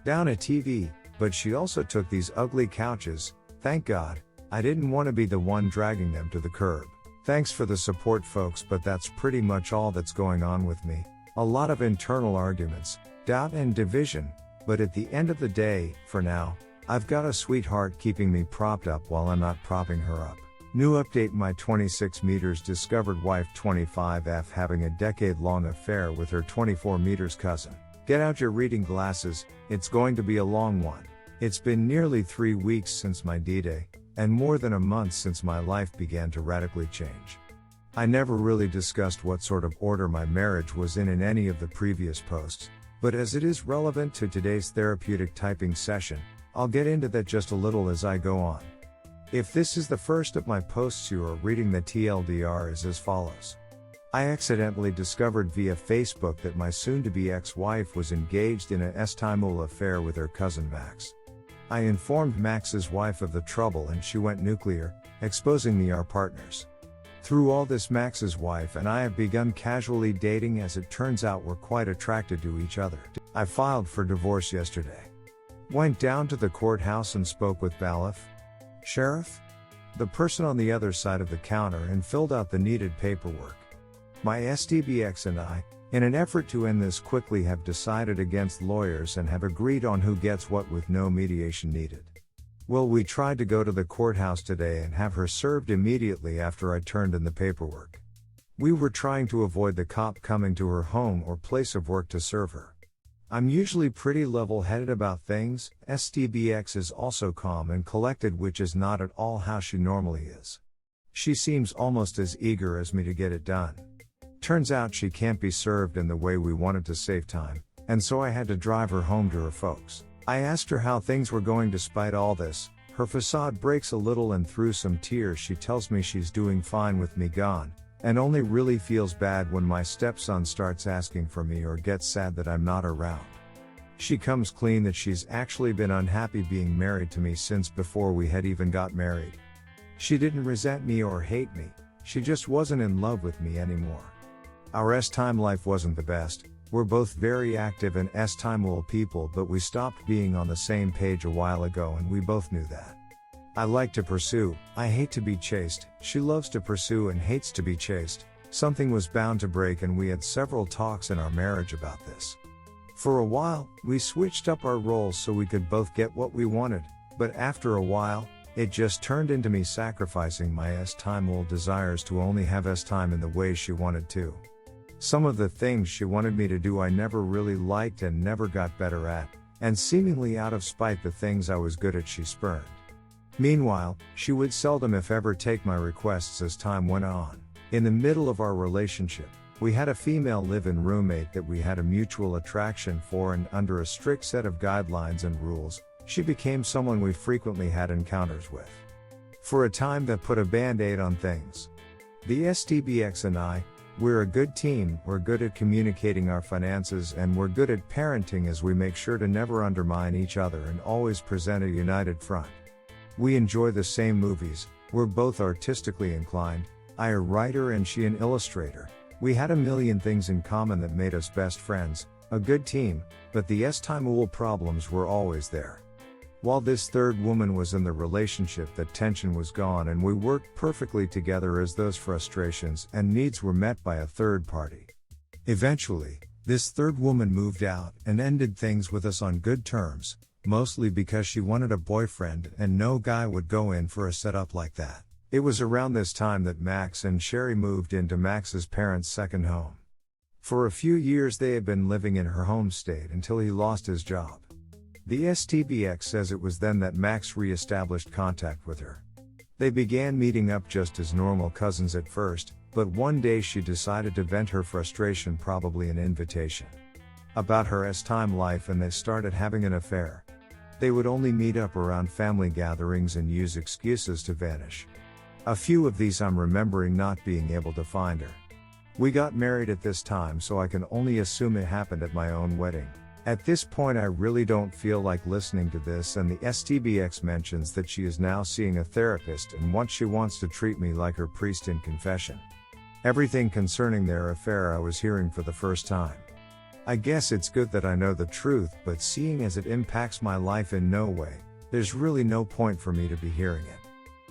Down a TV, but she also took these ugly couches. Thank God, I didn't want to be the one dragging them to the curb. Thanks for the support folks, but that's pretty much all that's going on with me. A lot of internal arguments, doubt and division, but at the end of the day, for now, I've got a sweetheart keeping me propped up while I'm not propping her up. New update: my 26 meters discovered wife 25F having a decade-long affair with her 24 meters cousin. Get out your reading glasses, it's going to be a long one. It's been nearly 3 weeks since my D-Day, and more than a month since my life began to radically change. I never really discussed what sort of order my marriage was in any of the previous posts, but as it is relevant to today's therapeutic typing session, I'll get into that just a little as I go on. If this is the first of my posts you are reading, the TLDR is as follows. I accidentally discovered via Facebook that my soon-to-be ex-wife was engaged in an estimable affair with her cousin Max. I informed Max's wife of the trouble and she went nuclear, exposing me our partners. Through all this, Max's wife and I have begun casually dating. As it turns out, we're quite attracted to each other. I filed for divorce yesterday. Went down to the courthouse and spoke with bailiff, sheriff, the person on the other side of the counter, and filled out the needed paperwork. My STBX and I, in an effort to end this quickly, have decided against lawyers and have agreed on who gets what with no mediation needed. Well, we tried to go to the courthouse today and have her served immediately after I turned in the paperwork. We were trying to avoid the cop coming to her home or place of work to serve her. I'm usually pretty level-headed about things. STBX is also calm and collected, which is not at all how she normally is. She seems almost as eager as me to get it done. Turns out she can't be served in the way we wanted to save time, and so I had to drive her home to her folks. I asked her how things were going despite all this. Her facade breaks a little, and through some tears she tells me she's doing fine with me gone, and only really feels bad when my stepson starts asking for me or gets sad that I'm not around. She comes clean that she's actually been unhappy being married to me since before we had even got married. She didn't resent me or hate me, she just wasn't in love with me anymore. Our S-time life wasn't the best. We're both very active and S-timable people, but we stopped being on the same page a while ago and we both knew that. I like to pursue, I hate to be chased. She loves to pursue and hates to be chased. Something was bound to break and we had several talks in our marriage about this. For a while, we switched up our roles so we could both get what we wanted, but after a while, it just turned into me sacrificing my S-timable desires to only have S-time in the way she wanted to. Some of the things she wanted me to do I never really liked and never got better at, and seemingly out of spite the things I was good at she spurned. Meanwhile, she would seldom if ever take my requests as time went on. In the middle of our relationship, we had a female live-in roommate that we had a mutual attraction for, and under a strict set of guidelines and rules, she became someone we frequently had encounters with. For a time that put a band-aid on things. The STBX and I, we're a good team, we're good at communicating our finances, and we're good at parenting as we make sure to never undermine each other and always present a united front. We enjoy the same movies, we're both artistically inclined, I a writer and she an illustrator. We had a million things in common that made us best friends, a good team, but the S-timable problems were always there. While this third woman was in the relationship, that tension was gone and we worked perfectly together as those frustrations and needs were met by a third party. Eventually, this third woman moved out and ended things with us on good terms, mostly because she wanted a boyfriend and no guy would go in for a setup like that. It was around this time that Max and Sherry moved into Max's parents' second home. For a few years they had been living in her home state until he lost his job. The STBX says it was then that Max re-established contact with her. They began meeting up just as normal cousins at first, but one day she decided to vent her frustration, probably an invitation, about her S-time life, and they started having an affair. They would only meet up around family gatherings and use excuses to vanish. A few of these I'm remembering not being able to find her. We got married at this time, so I can only assume it happened at my own wedding. At this point I really don't feel like listening to this, and the STBX mentions that she is now seeing a therapist and she wants to treat me like her priest in confession. Everything concerning their affair I was hearing for the first time. I guess it's good that I know the truth, but seeing as it impacts my life in no way, there's really no point for me to be hearing it.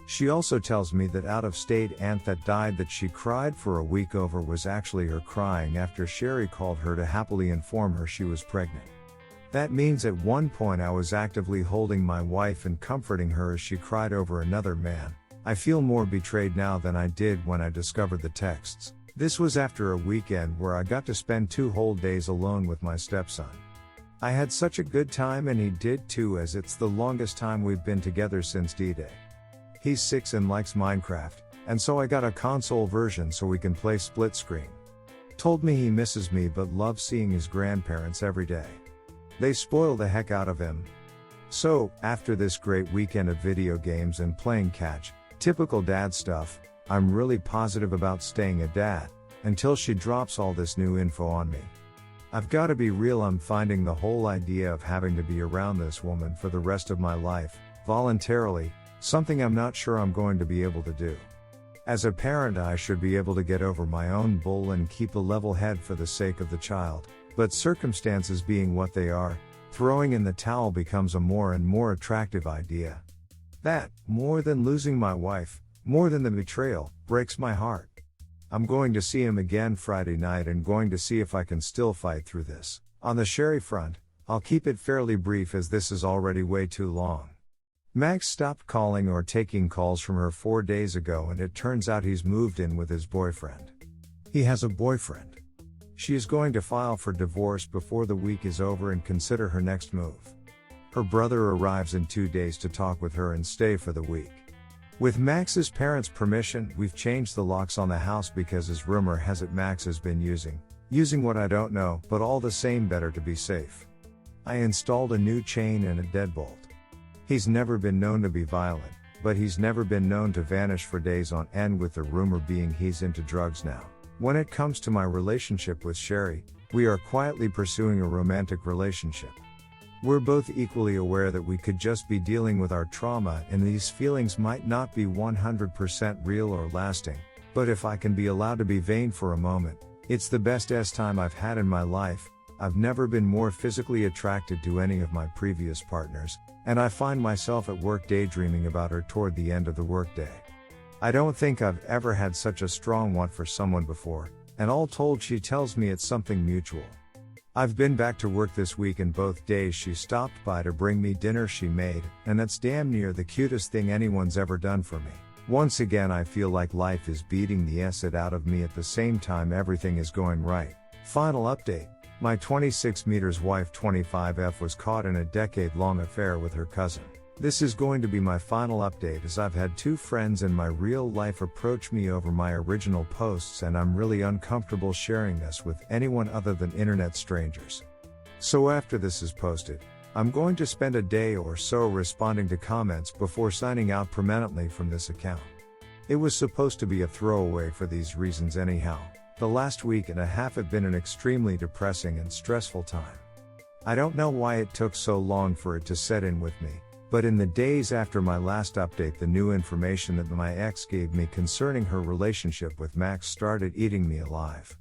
She also tells me that out-of-state aunt that died that she cried for a week over was actually her crying after Sherry called her to happily inform her she was pregnant. That means at one point I was actively holding my wife and comforting her as she cried over another man. I feel more betrayed now than I did when I discovered the texts. This was after a weekend where I got to spend 2 whole days alone with my stepson. I had such a good time and he did too, as it's the longest time we've been together since D-Day. He's 6 and likes Minecraft, and so I got a console version so we can play split screen. Told me he misses me but loves seeing his grandparents every day. They spoil the heck out of him. So, after this great weekend of video games and playing catch, typical dad stuff, I'm really positive about staying a dad, until she drops all this new info on me. I've got to be real, I'm finding the whole idea of having to be around this woman for the rest of my life, voluntarily, something I'm not sure I'm going to be able to do. As a parent I should be able to get over my own bull and keep a level head for the sake of the child, but circumstances being what they are, throwing in the towel becomes a more and more attractive idea. That, more than losing my wife, more than the betrayal, breaks my heart. I'm going to see him again Friday night and going to see if I can still fight through this. On the Sherry front, I'll keep it fairly brief as this is already way too long. Max stopped calling or taking calls from her 4 days ago, and it turns out he's moved in with his boyfriend. He has a boyfriend. She is going to file for divorce before the week is over and consider her next move. Her brother arrives in 2 days to talk with her and stay for the week. With Max's parents' permission, we've changed the locks on the house because, as rumor has it, Max has been using what I don't know, but all the same better to be safe. I installed a new chain and a deadbolt. He's never been known to be violent, but he's never been known to vanish for days on end, with the rumor being he's into drugs now. When it comes to my relationship with Sherry, we are quietly pursuing a romantic relationship. We're both equally aware that we could just be dealing with our trauma and these feelings might not be 100% real or lasting, but if I can be allowed to be vain for a moment, it's the best time I've had in my life. I've never been more physically attracted to any of my previous partners, and I find myself at work daydreaming about her toward the end of the workday. I don't think I've ever had such a strong want for someone before, and all told she tells me it's something mutual. I've been back to work this week and both days she stopped by to bring me dinner she made, and that's damn near the cutest thing anyone's ever done for me. Once again I feel like life is beating the acid out of me at the same time everything is going right. Final update. My 26 meters wife 25F was caught in a decade-long affair with her cousin. This is going to be my final update, as I've had 2 friends in my real life approach me over my original posts, and I'm really uncomfortable sharing this with anyone other than internet strangers. So after this is posted, I'm going to spend a day or so responding to comments before signing out permanently from this account. It was supposed to be a throwaway for these reasons anyhow. The last week and a half have been an extremely depressing and stressful time. I don't know why it took so long for it to set in with me, but in the days after my last update the new information that my ex gave me concerning her relationship with Max started eating me alive.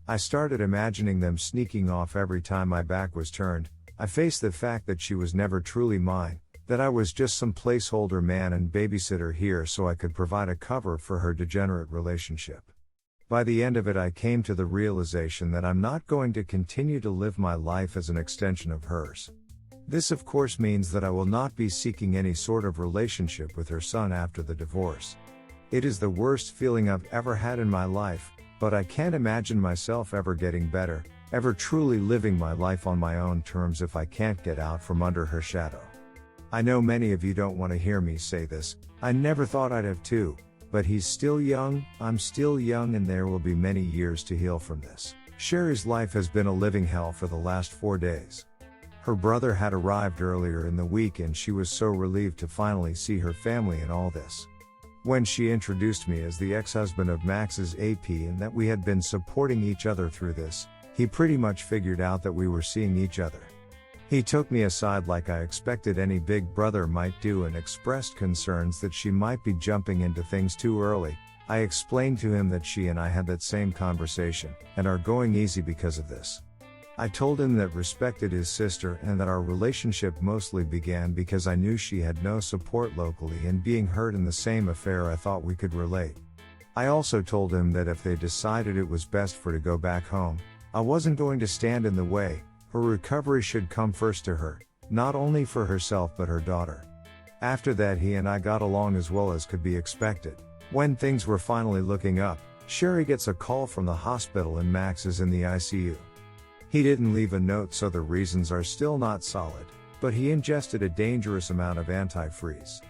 I started imagining them sneaking off every time my back was turned. I faced the fact that she was never truly mine, that I was just some placeholder man and babysitter here so I could provide a cover for her degenerate relationship. By the end of it, I came to the realization that I'm not going to continue to live my life as an extension of hers. This of course means that I will not be seeking any sort of relationship with her son after the divorce. It is the worst feeling I've ever had in my life, but I can't imagine myself ever getting better, ever truly living my life on my own terms if I can't get out from under her shadow. I know many of you don't want to hear me say this, I never thought I'd have to, but he's still young, I'm still young, and there will be many years to heal from this. Sherry's life has been a living hell for the last 4 days. Her brother had arrived earlier in the week and she was so relieved to finally see her family and all this. When she introduced me as the ex-husband of Max's AP and that we had been supporting each other through this, he pretty much figured out that we were seeing each other. He took me aside like I expected any big brother might do and expressed concerns that she might be jumping into things too early. I explained to him that she and I had that same conversation, and are going easy because of this. I told him that respected his sister and that our relationship mostly began because I knew she had no support locally and being hurt in the same affair I thought we could relate. I also told him that if they decided it was best for her to go back home, I wasn't going to stand in the way. Her recovery should come first to her, not only for herself but her daughter. After that, he and I got along as well as could be expected. When things were finally looking up, Sherry gets a call from the hospital and Max is in the ICU. He didn't leave a note, so the reasons are still not solid, but he ingested a dangerous amount of antifreeze.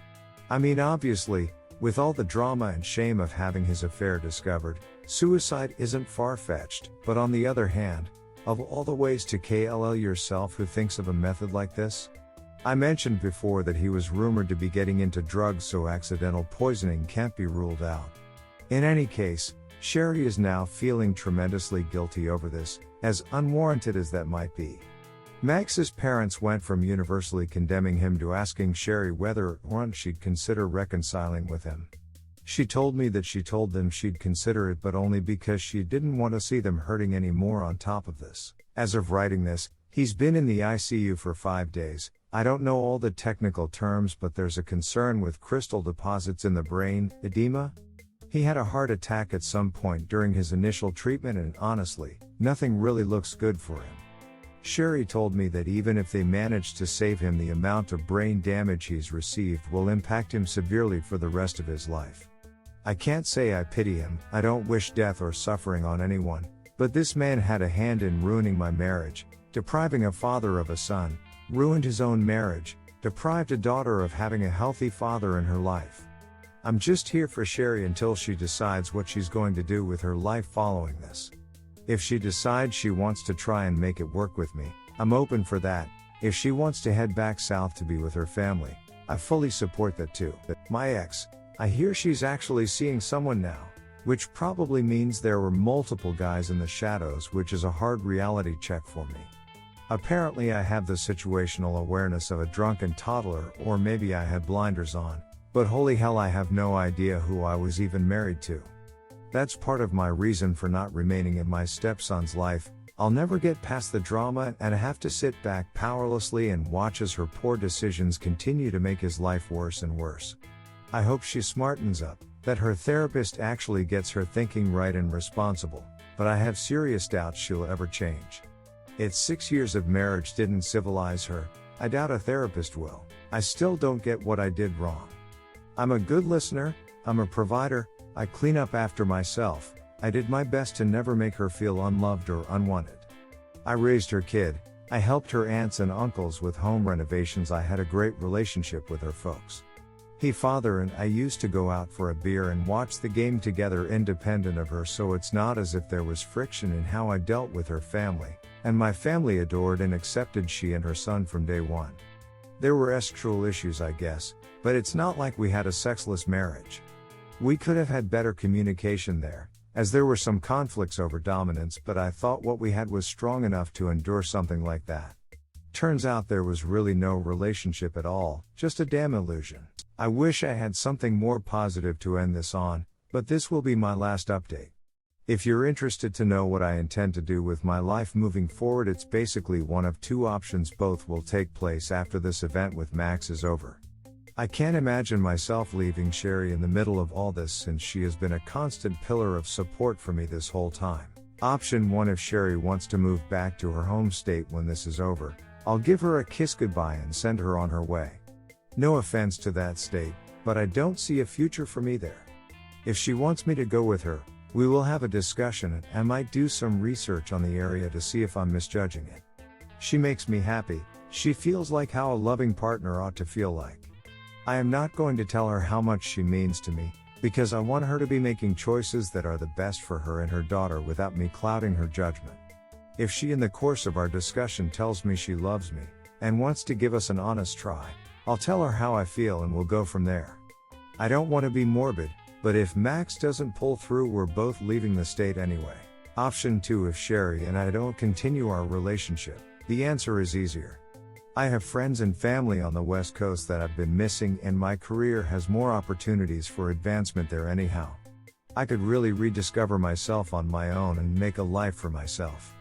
I mean, obviously, with all the drama and shame of having his affair discovered, suicide isn't far-fetched, but on the other hand, of all the ways to kill yourself, who thinks of a method like this? I mentioned before that he was rumored to be getting into drugs, so accidental poisoning can't be ruled out. In any case, Sherry is now feeling tremendously guilty over this, as unwarranted as that might be. Max's parents went from universally condemning him to asking Sherry whether or not she'd consider reconciling with him. She told me that she told them she'd consider it, but only because she didn't want to see them hurting any more on top of this. As of writing this, he's been in the ICU for 5 days. I don't know all the technical terms, but there's a concern with crystal deposits in the brain, edema. He had a heart attack at some point during his initial treatment, and honestly, nothing really looks good for him. Sherry told me that even if they manage to save him, the amount of brain damage he's received will impact him severely for the rest of his life. I can't say I pity him, I don't wish death or suffering on anyone, but this man had a hand in ruining my marriage, depriving a father of a son, ruined his own marriage, deprived a daughter of having a healthy father in her life. I'm just here for Sherry until she decides what she's going to do with her life following this. If she decides she wants to try and make it work with me, I'm open for that. If she wants to head back south to be with her family, I fully support that too. My ex, I hear she's actually seeing someone now, which probably means there were multiple guys in the shadows, which is a hard reality check for me. Apparently I have the situational awareness of a drunken toddler, or maybe I had blinders on, but holy hell, I have no idea who I was even married to. That's part of my reason for not remaining in my stepson's life. I'll never get past the drama and have to sit back powerlessly and watch as her poor decisions continue to make his life worse and worse. I hope she smartens up, that her therapist actually gets her thinking right and responsible, but I have serious doubts she'll ever change. It's 6 years of marriage didn't civilize her. I doubt a therapist will. I still don't get what I did wrong. I'm a good listener, I'm a provider, I clean up after myself, I did my best to never make her feel unloved or unwanted. I raised her kid, I helped her aunts and uncles with home renovations, I had a great relationship with her folks. He father and I used to go out for a beer and watch the game together independent of her, so it's not as if there was friction in how I dealt with her family, and my family adored and accepted she and her son from day one. There were sexual issues, I guess, but it's not like we had a sexless marriage. We could have had better communication there, as there were some conflicts over dominance, but I thought what we had was strong enough to endure something like that. Turns out there was really no relationship at all, just a damn illusion. I wish I had something more positive to end this on, but this will be my last update. If you're interested to know what I intend to do with my life moving forward, it's basically one of two options. Both will take place after this event with Max is over. I can't imagine myself leaving Sherry in the middle of all this since she has been a constant pillar of support for me this whole time. Option 1: if Sherry wants to move back to her home state when this is over, I'll give her a kiss goodbye and send her on her way. No offense to that state, but I don't see a future for me there. If she wants me to go with her, we will have a discussion and I might do some research on the area to see if I'm misjudging it. She makes me happy. She feels like how a loving partner ought to feel like. I am not going to tell her how much she means to me, because I want her to be making choices that are the best for her and her daughter without me clouding her judgment. If she in the course of our discussion tells me she loves me, and wants to give us an honest try, I'll tell her how I feel and we'll go from there. I don't want to be morbid, but if Max doesn't pull through, we're both leaving the state anyway. Option 2: if Sherry and I don't continue our relationship, the answer is easier. I have friends and family on the West Coast that I've been missing, and my career has more opportunities for advancement there anyhow. I could really rediscover myself on my own and make a life for myself.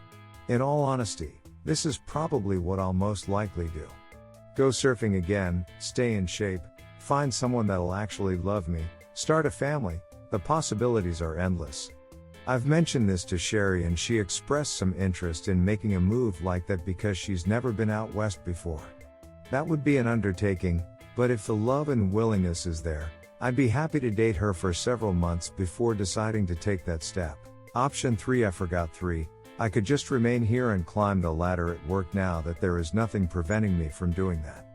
In all honesty, this is probably what I'll most likely do. Go surfing again, stay in shape, find someone that'll actually love me, start a family. The possibilities are endless. I've mentioned this to Sherry and she expressed some interest in making a move like that because she's never been out west before. That would be an undertaking, but if the love and willingness is there, I'd be happy to date her for several months before deciding to take that step. Option 3: I forgot 3. I could just remain here and climb the ladder at work now that there is nothing preventing me from doing that.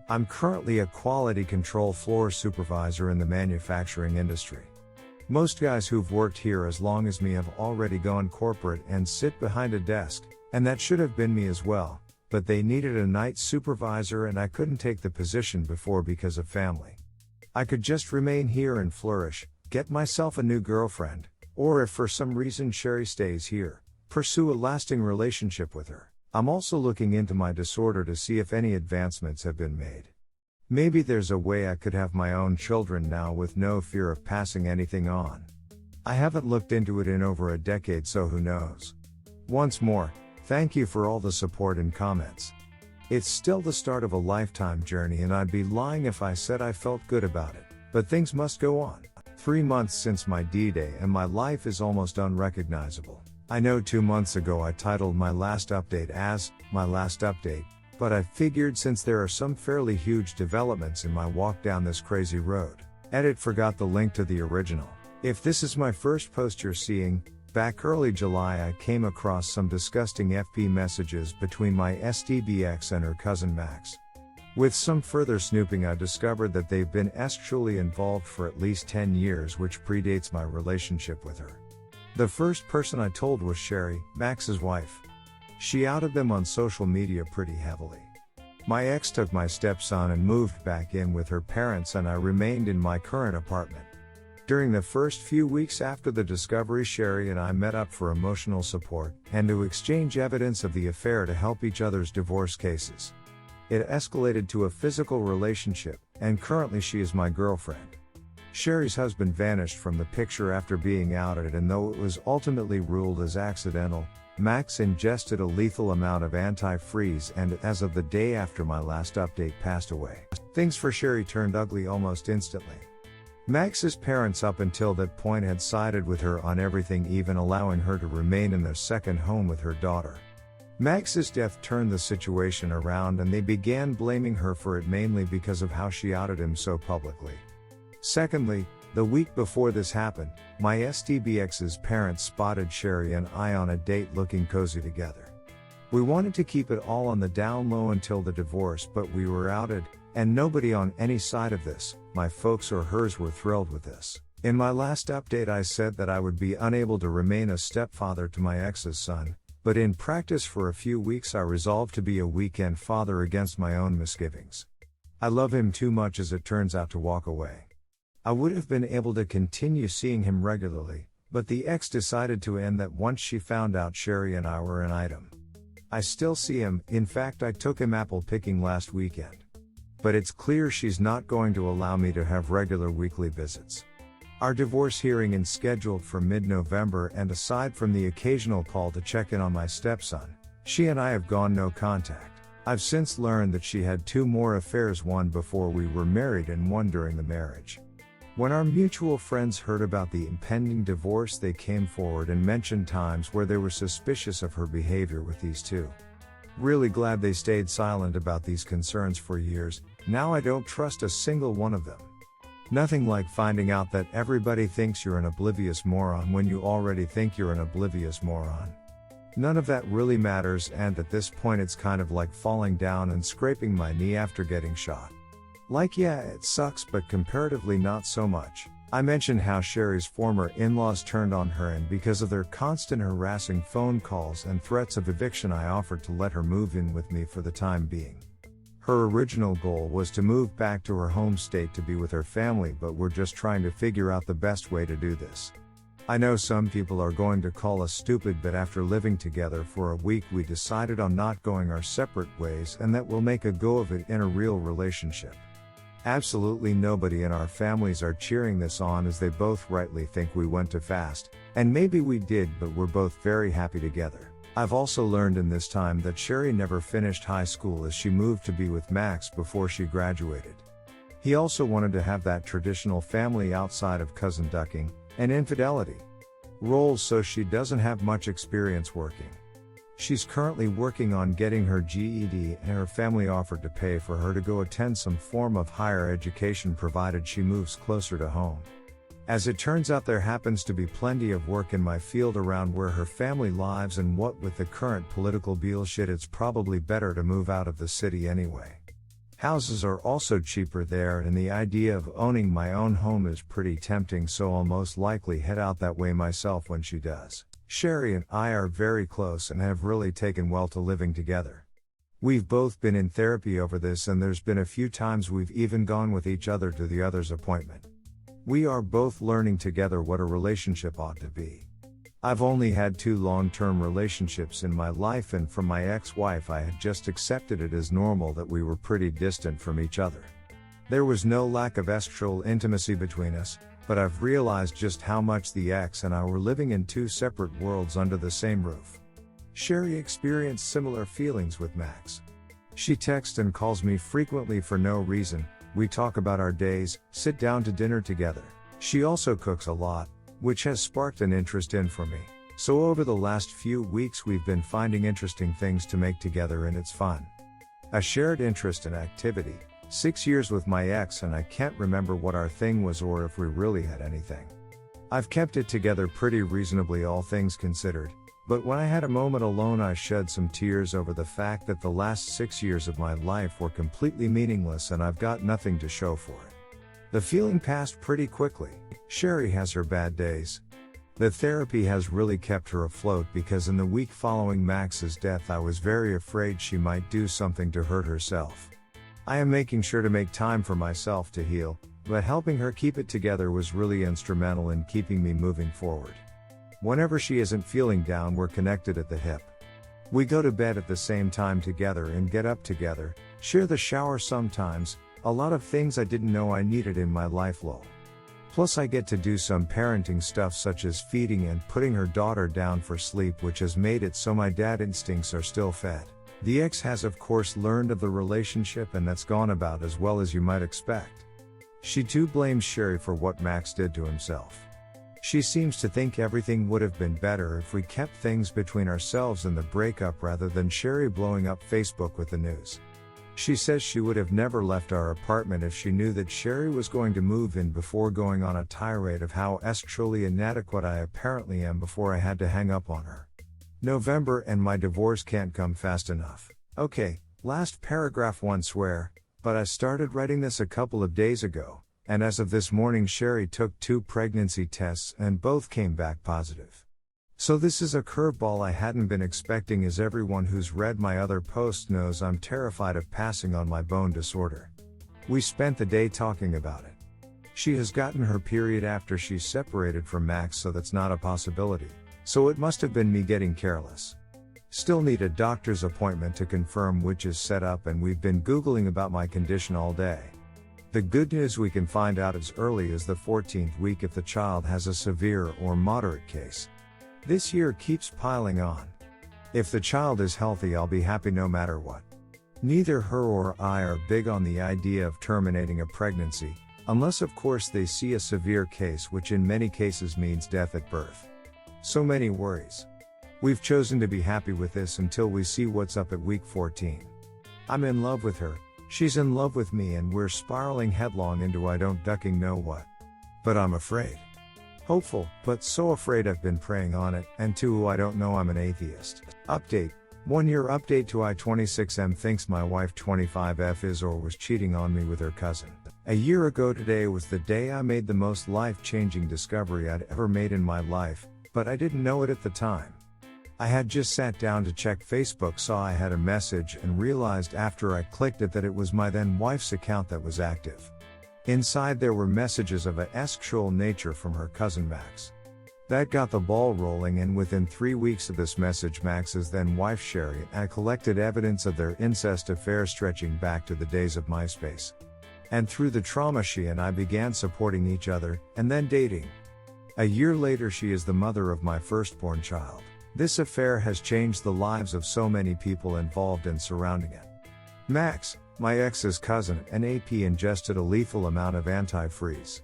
I'm currently a quality control floor supervisor in the manufacturing industry. Most guys who've worked here as long as me have already gone corporate and sit behind a desk, and that should have been me as well, but they needed a night supervisor and I couldn't take the position before because of family. I could just remain here and flourish, get myself a new girlfriend, or if for some reason Sherry stays here, pursue a lasting relationship with her. I'm also looking into my disorder to see if any advancements have been made. Maybe there's a way I could have my own children now with no fear of passing anything on. I haven't looked into it in over a decade, so who knows. Once more, thank you for all the support and comments. It's still the start of a lifetime journey and I'd be lying if I said I felt good about it, but things must go on. 3 months since my D-Day and my life is almost unrecognizable. I know 2 months ago I titled my last update as, My Last Update, but I figured since there are some fairly huge developments in my walk down this crazy road. Edit: forgot the link to the original. If this is my first post you're seeing, back early July I came across some disgusting FP messages between my SDBX and her cousin Max. With some further snooping I discovered that they've been sexually involved for at least 10 years, which predates my relationship with her. The first person I told was Sherry, Max's wife. She outed them on social media pretty heavily. My ex took my stepson and moved back in with her parents and I remained in my current apartment. During the first few weeks after the discovery, Sherry and I met up for emotional support and to exchange evidence of the affair to help each other's divorce cases. It escalated to a physical relationship, and currently she is my girlfriend. Sherry's husband vanished from the picture after being outed, and though it was ultimately ruled as accidental, Max ingested a lethal amount of antifreeze and as of the day after my last update passed away. Things for Sherry turned ugly almost instantly. Max's parents up until that point had sided with her on everything, even allowing her to remain in their second home with her daughter. Max's death turned the situation around and they began blaming her for it, mainly because of how she outed him so publicly. Secondly, the week before this happened, my SDBX's parents spotted Sherry and I on a date looking cozy together. We wanted to keep it all on the down low until the divorce, but we were outed, and nobody on any side of this, my folks or hers, were thrilled with this. In my last update I said that I would be unable to remain a stepfather to my ex's son, but in practice for a few weeks I resolved to be a weekend father against my own misgivings. I love him too much, as it turns out, to walk away. I would have been able to continue seeing him regularly, but the ex decided to end that once she found out Sherry and I were an item. I still see him, in fact I took him apple picking last weekend. But it's clear she's not going to allow me to have regular weekly visits. Our divorce hearing is scheduled for mid-November, and aside from the occasional call to check in on my stepson, she and I have gone no contact. I've since learned that she had 2 more affairs, one before we were married and one during the marriage. When our mutual friends heard about the impending divorce, they came forward and mentioned times where they were suspicious of her behavior with these 2. Really glad they stayed silent about these concerns for years. Now I don't trust a single one of them. Nothing like finding out that everybody thinks you're an oblivious moron when you already think you're an oblivious moron. None of that really matters, and at this point it's kind of like falling down and scraping my knee after getting shot. Like, yeah, it sucks, but comparatively not so much. I mentioned how Sherry's former in-laws turned on her, and because of their constant harassing phone calls and threats of eviction, I offered to let her move in with me for the time being. Her original goal was to move back to her home state to be with her family, but we're just trying to figure out the best way to do this. I know some people are going to call us stupid, but after living together for a week we decided on not going our separate ways and that we'll make a go of it in a real relationship. Absolutely nobody in our families are cheering this on, as they both rightly think we went too fast, and maybe we did, but we're both very happy together. I've also learned in this time that Sherry never finished high school, as she moved to be with Max before she graduated. He also wanted to have that traditional family outside of cousin ducking and infidelity roles, so she doesn't have much experience working. She's currently working on getting her GED, and her family offered to pay for her to go attend some form of higher education provided she moves closer to home. As it turns out, there happens to be plenty of work in my field around where her family lives, and what with the current political bullshit, it's probably better to move out of the city anyway. Houses are also cheaper there, and the idea of owning my own home is pretty tempting, so I'll most likely head out that way myself when she does. Sherry and I are very close and have really taken well to living together. We've both been in therapy over this, and there's been a few times we've even gone with each other to the other's appointment. We are both learning together what a relationship ought to be. I've only had 2 long-term relationships in my life, and from my ex-wife I had just accepted it as normal that we were pretty distant from each other. There was no lack of sexual intimacy between us, but I've realized just how much the ex and I were living in 2 separate worlds under the same roof. Sherry experienced similar feelings with Max. She texts and calls me frequently for no reason. We talk about our days, sit down to dinner together. She also cooks a lot, which has sparked an interest in for me. So over the last few weeks we've been finding interesting things to make together, and it's fun. A shared interest and activity. 6 years with my ex, and I can't remember what our thing was or if we really had anything. I've kept it together pretty reasonably, all things considered, but when I had a moment alone I shed some tears over the fact that the last 6 years of my life were completely meaningless and I've got nothing to show for it. The feeling passed pretty quickly. Sherry has her bad days. The therapy has really kept her afloat, because in the week following Max's death I was very afraid she might do something to hurt herself. I am making sure to make time for myself to heal, but helping her keep it together was really instrumental in keeping me moving forward. Whenever she isn't feeling down, we're connected at the hip. We go to bed at the same time together and get up together, share the shower sometimes, a lot of things I didn't know I needed in my life, lol. Plus I get to do some parenting stuff such as feeding and putting her daughter down for sleep, which has made it so my dad instincts are still fed. The ex has of course learned of the relationship, and that's gone about as well as you might expect. She too blames Sherry for what Max did to himself. She seems to think everything would have been better if we kept things between ourselves in the breakup rather than Sherry blowing up Facebook with the news. She says she would have never left our apartment if she knew that Sherry was going to move in, before going on a tirade of how sexually inadequate I apparently am before I had to hang up on her. November and my divorce can't come fast enough. Okay, last paragraph, one swear, but I started writing this a couple of days ago, and as of this morning Sherry took 2 pregnancy tests and both came back positive. So this is a curveball I hadn't been expecting, as everyone who's read my other posts knows I'm terrified of passing on my bone disorder. We spent the day talking about it. She has gotten her period after she's separated from Max, so that's not a possibility. So it must have been me getting careless. Still need a doctor's appointment to confirm, which is set up, and we've been Googling about my condition all day. The good news, we can find out as early as the 14th week if the child has a severe or moderate case. This year keeps piling on. If the child is healthy, I'll be happy no matter what. Neither her or I are big on the idea of terminating a pregnancy, unless of course they see a severe case, which in many cases means death at birth. So many worries. We've chosen to be happy with this until we see what's up at week 14. I'm in love with her, she's in love with me, and we're spiraling headlong into I don't ducking know what. But I'm afraid. Hopeful, but so afraid I've been praying on it, and to I don't know I'm an atheist. Update. 1 year update to I-26M thinks my wife 25F is or was cheating on me with her cousin. A year ago today was the day I made the most life-changing discovery I'd ever made in my life, but I didn't know it at the time. I had just sat down to check Facebook, saw I had a message, and realized after I clicked it that it was my then wife's account that was active. Inside there were messages of a sexual nature from her cousin Max. That got the ball rolling, and within 3 weeks of this message, Max's then wife Sherry and I collected evidence of their incest affair stretching back to the days of MySpace. And through the trauma, she and I began supporting each other, and then dating. A year later, she is the mother of my firstborn child. This affair has changed the lives of so many people involved and surrounding it. Max, my ex's cousin, and AP ingested a lethal amount of antifreeze.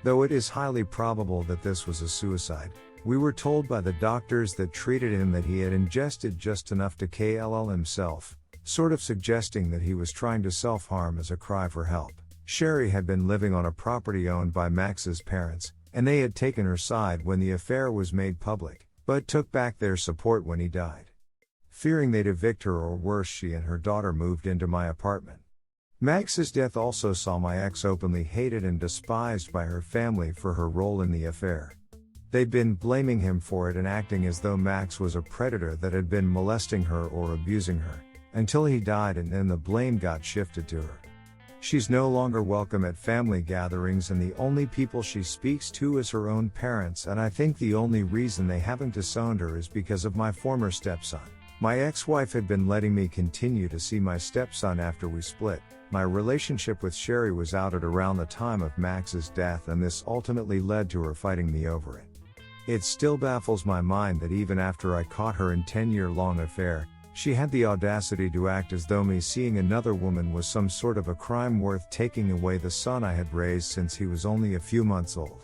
Though it is highly probable that this was a suicide, we were told by the doctors that treated him that he had ingested just enough to kill himself, sort of suggesting that he was trying to self-harm as a cry for help. Sherry had been living on a property owned by Max's parents, and they had taken her side when the affair was made public, but took back their support when he died. Fearing they'd evict her or worse, she and her daughter moved into my apartment. Max's death also saw my ex openly hated and despised by her family for her role in the affair. They'd been blaming him for it and acting as though Max was a predator that had been molesting her or abusing her, until he died, and then the blame got shifted to her. She's no longer welcome at family gatherings, and the only people she speaks to is her own parents, and I think the only reason they haven't disowned her is because of my former stepson. My ex-wife had been letting me continue to see my stepson after we split. My relationship with Sherry was outed around the time of Max's death, and this ultimately led to her fighting me over it. It still baffles my mind that even after I caught her in a 10-year-long affair, she had the audacity to act as though me seeing another woman was some sort of a crime worth taking away the son I had raised since he was only a few months old.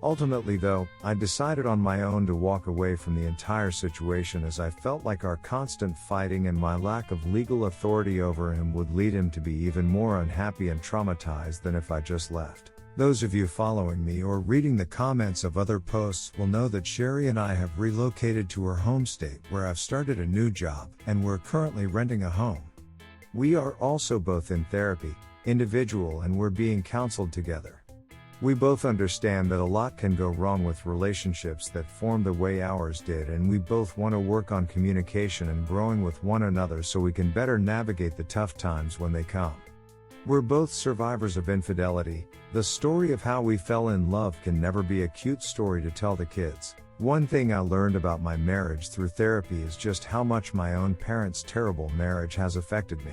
Ultimately though, I decided on my own to walk away from the entire situation, as I felt like our constant fighting and my lack of legal authority over him would lead him to be even more unhappy and traumatized than if I just left. Those of you following me or reading the comments of other posts will know that Sherry and I have relocated to her home state, where I've started a new job, and we're currently renting a home. We are also both in therapy, individual, and we're being counseled together. We both understand that a lot can go wrong with relationships that form the way ours did, and we both want to work on communication and growing with one another so we can better navigate the tough times when they come. We're both survivors of infidelity. The story of how we fell in love can never be a cute story to tell the kids. One thing I learned about my marriage through therapy is just how much my own parents' terrible marriage has affected me.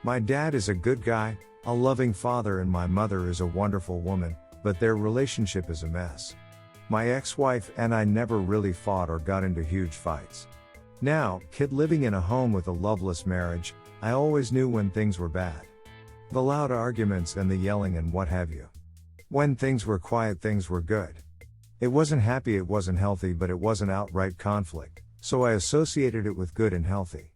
My dad is a good guy, a loving father, and my mother is a wonderful woman, but their relationship is a mess. My ex-wife and I never really fought or got into huge fights. Now, kid living in a home with a loveless marriage, I always knew when things were bad. The loud arguments and the yelling and what have you. When things were quiet, things were good. It wasn't happy, it wasn't healthy, but it wasn't outright conflict, so I associated it with good and healthy.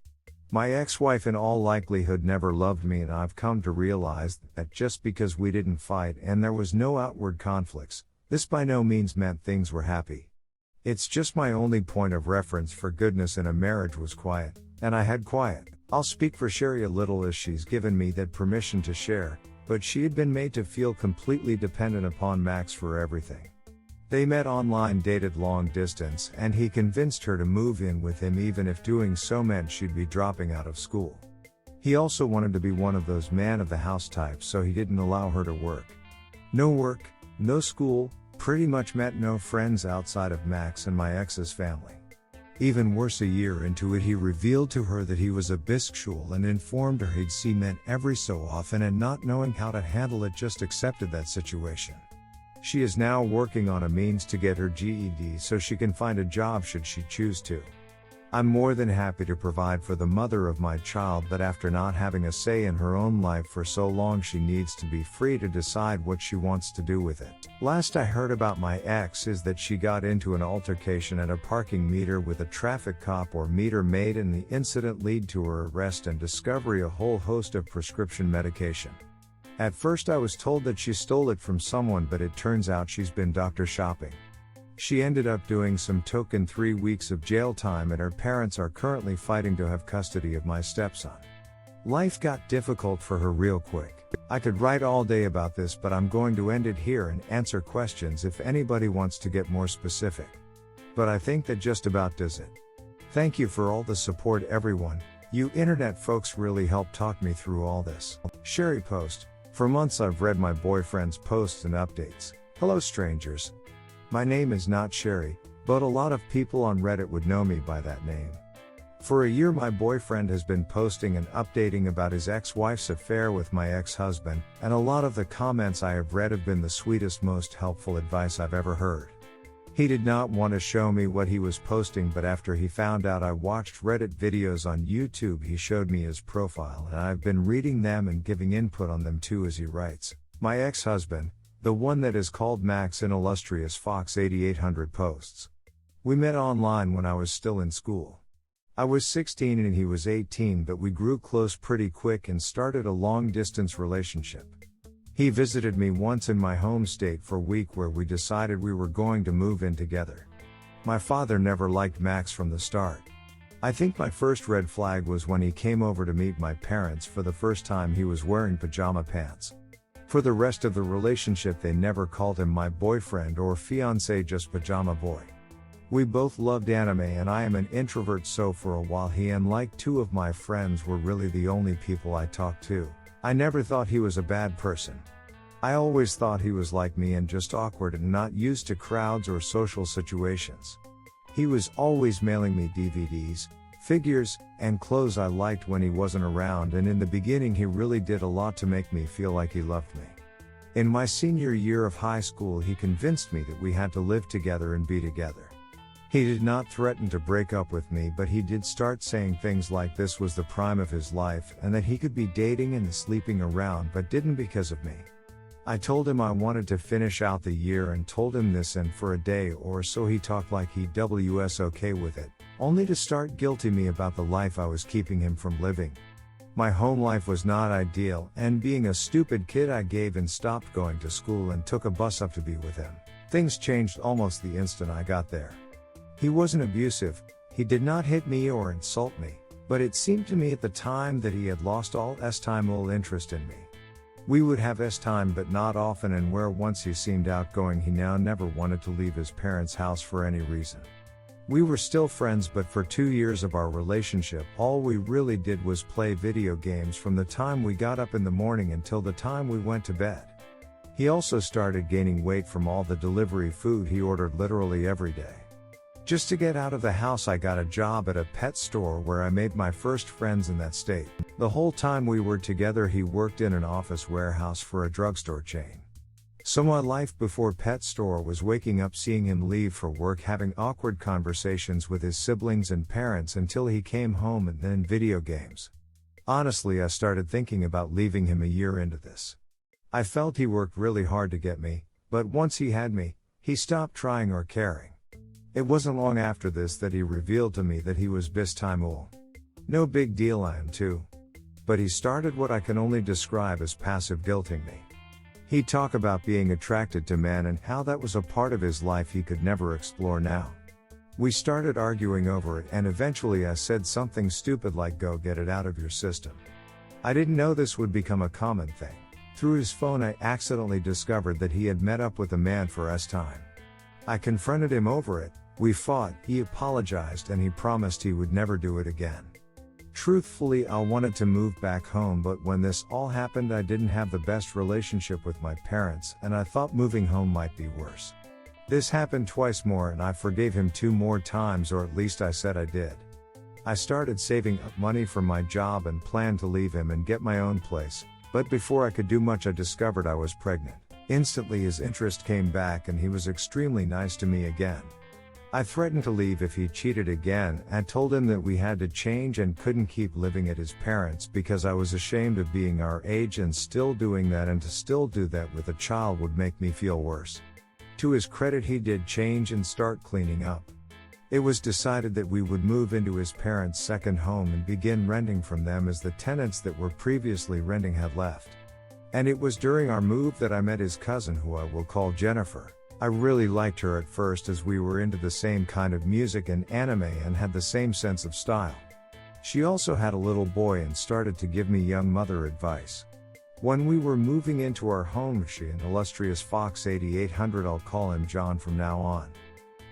My ex-wife in all likelihood never loved me, and I've come to realize that just because we didn't fight and there was no outward conflicts, this by no means meant things were happy. It's just my only point of reference for goodness in a marriage was quiet, and I had quiet. I'll speak for Sherry a little, as she's given me that permission to share, but she had been made to feel completely dependent upon Max for everything. They met online, dated long distance, and he convinced her to move in with him even if doing so meant she'd be dropping out of school. He also wanted to be one of those man of the house types, so he didn't allow her to work. No work, no school, pretty much meant no friends outside of Max and my ex's family. Even worse, a year into it he revealed to her that he was a bisexual and informed her he'd see men every so often, and not knowing how to handle it just accepted that situation. She is now working on a means to get her GED so she can find a job should she choose to. I'm more than happy to provide for the mother of my child, but after not having a say in her own life for so long, she needs to be free to decide what she wants to do with it. Last I heard about my ex is that she got into an altercation at a parking meter with a traffic cop or meter maid, and the incident led to her arrest and discovery a whole host of prescription medication. At first I was told that she stole it from someone, but it turns out she's been doctor shopping. She ended up doing some token 3 weeks of jail time, and her parents are currently fighting to have custody of my stepson. Life got difficult for her real quick. I could write all day about this, but I'm going to end it here and answer questions if anybody wants to get more specific. But I think that just about does it. Thank you for all the support, everyone. You internet folks really helped talk me through all this. Sherry post. For months I've read my boyfriend's posts and updates. Hello strangers. My name is not Sherry, but a lot of people on Reddit would know me by that name. For a year my boyfriend has been posting and updating about his ex-wife's affair with my ex-husband, and a lot of the comments I have read have been the sweetest, most helpful advice I've ever heard. He did not want to show me what he was posting, but after he found out I watched Reddit videos on YouTube, he showed me his profile, and I've been reading them and giving input on them too. As he writes, my ex-husband, the one that is called Max in illustrious Fox 8800 posts. We met online when I was still in school. I was 16 and he was 18, but we grew close pretty quick and started a long-distance relationship. He visited me once in my home state for a week, where we decided we were going to move in together. My father never liked Max from the start. I think my first red flag was when he came over to meet my parents for the first time. He was wearing pajama pants. For the rest of the relationship they never called him my boyfriend or fiancé, just pajama boy. We both loved anime and I am an introvert, so for a while he and like 2 of my friends were really the only people I talked to. I never thought he was a bad person. I always thought he was like me and just awkward and not used to crowds or social situations. He was always mailing me DVDs, figures, and clothes I liked when he wasn't around, and in the beginning he really did a lot to make me feel like he loved me. In my senior year of high school he convinced me that we had to live together and be together. He did not threaten to break up with me, but he did start saying things like this was the prime of his life and that he could be dating and sleeping around, but didn't because of me. I told him I wanted to finish out the year and told him this, and for a day or so he talked like he was okay with it, only to start guilting me about the life I was keeping him from living. My home life was not ideal, and being a stupid kid I gave and stopped going to school and took a bus up to be with him. Things changed almost the instant I got there. He wasn't abusive, he did not hit me or insult me, but it seemed to me at the time that he had lost all interest in me. We would have time, but not often, and where once he seemed outgoing, he now never wanted to leave his parents' house for any reason. We were still friends, but for 2 years of our relationship, all we really did was play video games from the time we got up in the morning until the time we went to bed. He also started gaining weight from all the delivery food he ordered literally every day. Just to get out of the house, I got a job at a pet store where I made my first friends in that state. The whole time we were together, he worked in an office warehouse for a drugstore chain. So my life before pet store was waking up, seeing him leave for work, having awkward conversations with his siblings and parents until he came home, and then video games. Honestly, I started thinking about leaving him a year into this. I felt he worked really hard to get me, but once he had me, he stopped trying or caring. It wasn't long after this that he revealed to me that he was bisexual. No big deal, I am too. But he started what I can only describe as passive guilting me. He'd talk about being attracted to men and how that was a part of his life he could never explore now. We started arguing over it, and eventually I said something stupid like, "Go get it out of your system." I didn't know this would become a common thing. Through his phone I accidentally discovered that he had met up with a man for time. I confronted him over it, we fought, he apologized, and he promised he would never do it again. Truthfully, I wanted to move back home, but when this all happened I didn't have the best relationship with my parents, and I thought moving home might be worse. This happened twice more, and I forgave him 2 more times, or at least I said I did. I started saving up money from my job and planned to leave him and get my own place, but before I could do much I discovered I was pregnant. Instantly his interest came back and he was extremely nice to me again. I threatened to leave if he cheated again and told him that we had to change and couldn't keep living at his parents because I was ashamed of being our age and still doing that, and to still do that with a child would make me feel worse. To his credit, he did change and start cleaning up. It was decided that we would move into his parents' second home and begin renting from them as the tenants that were previously renting had left. And it was during our move that I met his cousin, who I will call Jennifer. I really liked her at first as we were into the same kind of music and anime and had the same sense of style. She also had a little boy and started to give me young mother advice. When we were moving into our home, she and illustrious Fox 8800, I'll call him John from now on,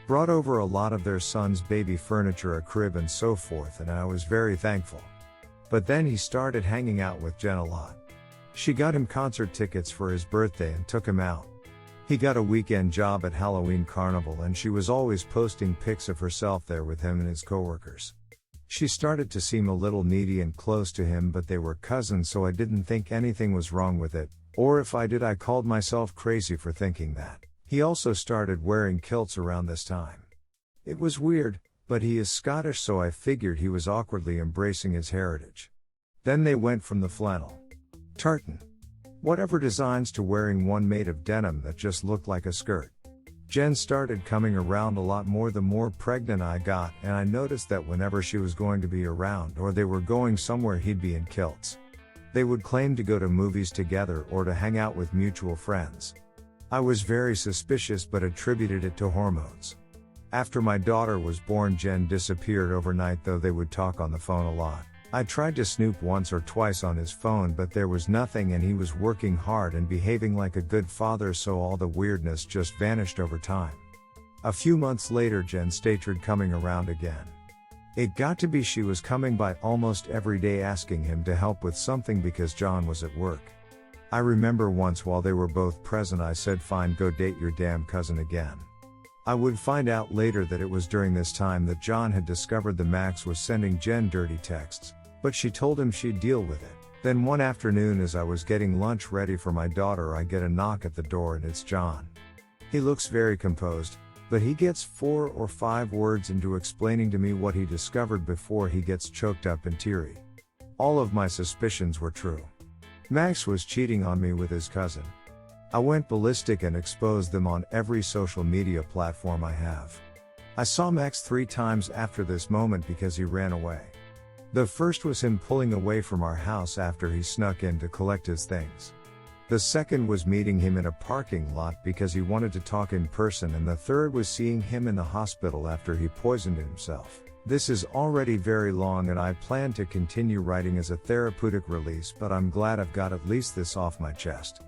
brought over a lot of their son's baby furniture, a crib and so forth, and I was very thankful. But then he started hanging out with Jen a lot. She got him concert tickets for his birthday and took him out. He got a weekend job at Halloween Carnival and she was always posting pics of herself there with him and his coworkers. She started to seem a little needy and close to him, but they were cousins, so I didn't think anything was wrong with it, or if I did, I called myself crazy for thinking that. He also started wearing kilts around this time. It was weird, but he is Scottish, so I figured he was awkwardly embracing his heritage. Then they went from the flannel, tartan, whatever designs to wearing one made of denim that just looked like a skirt. Jen started coming around a lot more the more pregnant I got, and I noticed that whenever she was going to be around or they were going somewhere, he'd be in kilts. They would claim to go to movies together or to hang out with mutual friends. I was very suspicious but attributed it to hormones. After my daughter was born, Jen disappeared overnight, though they would talk on the phone a lot. I tried to snoop once or twice on his phone, but there was nothing, and he was working hard and behaving like a good father, so all the weirdness just vanished over time. A few months later, Jen started coming around again. It got to be she was coming by almost every day asking him to help with something because John was at work. I remember once while they were both present, I said, "Fine, go date your damn cousin again." I would find out later that it was during this time that John had discovered that Max was sending Jen dirty texts, but she told him she'd deal with it. Then one afternoon, as I was getting lunch ready for my daughter, I get a knock at the door and it's John. He looks very composed, but he gets 4 or 5 words into explaining to me what he discovered before he gets choked up and teary. All of my suspicions were true. Max was cheating on me with his cousin. I went ballistic and exposed them on every social media platform I have. I saw Max 3 times after this moment because he ran away. The first was him pulling away from our house after he snuck in to collect his things. The second was meeting him in a parking lot because he wanted to talk in person, and the third was seeing him in the hospital after he poisoned himself. This is already very long and I plan to continue writing as a therapeutic release, but I'm glad I've got at least this off my chest.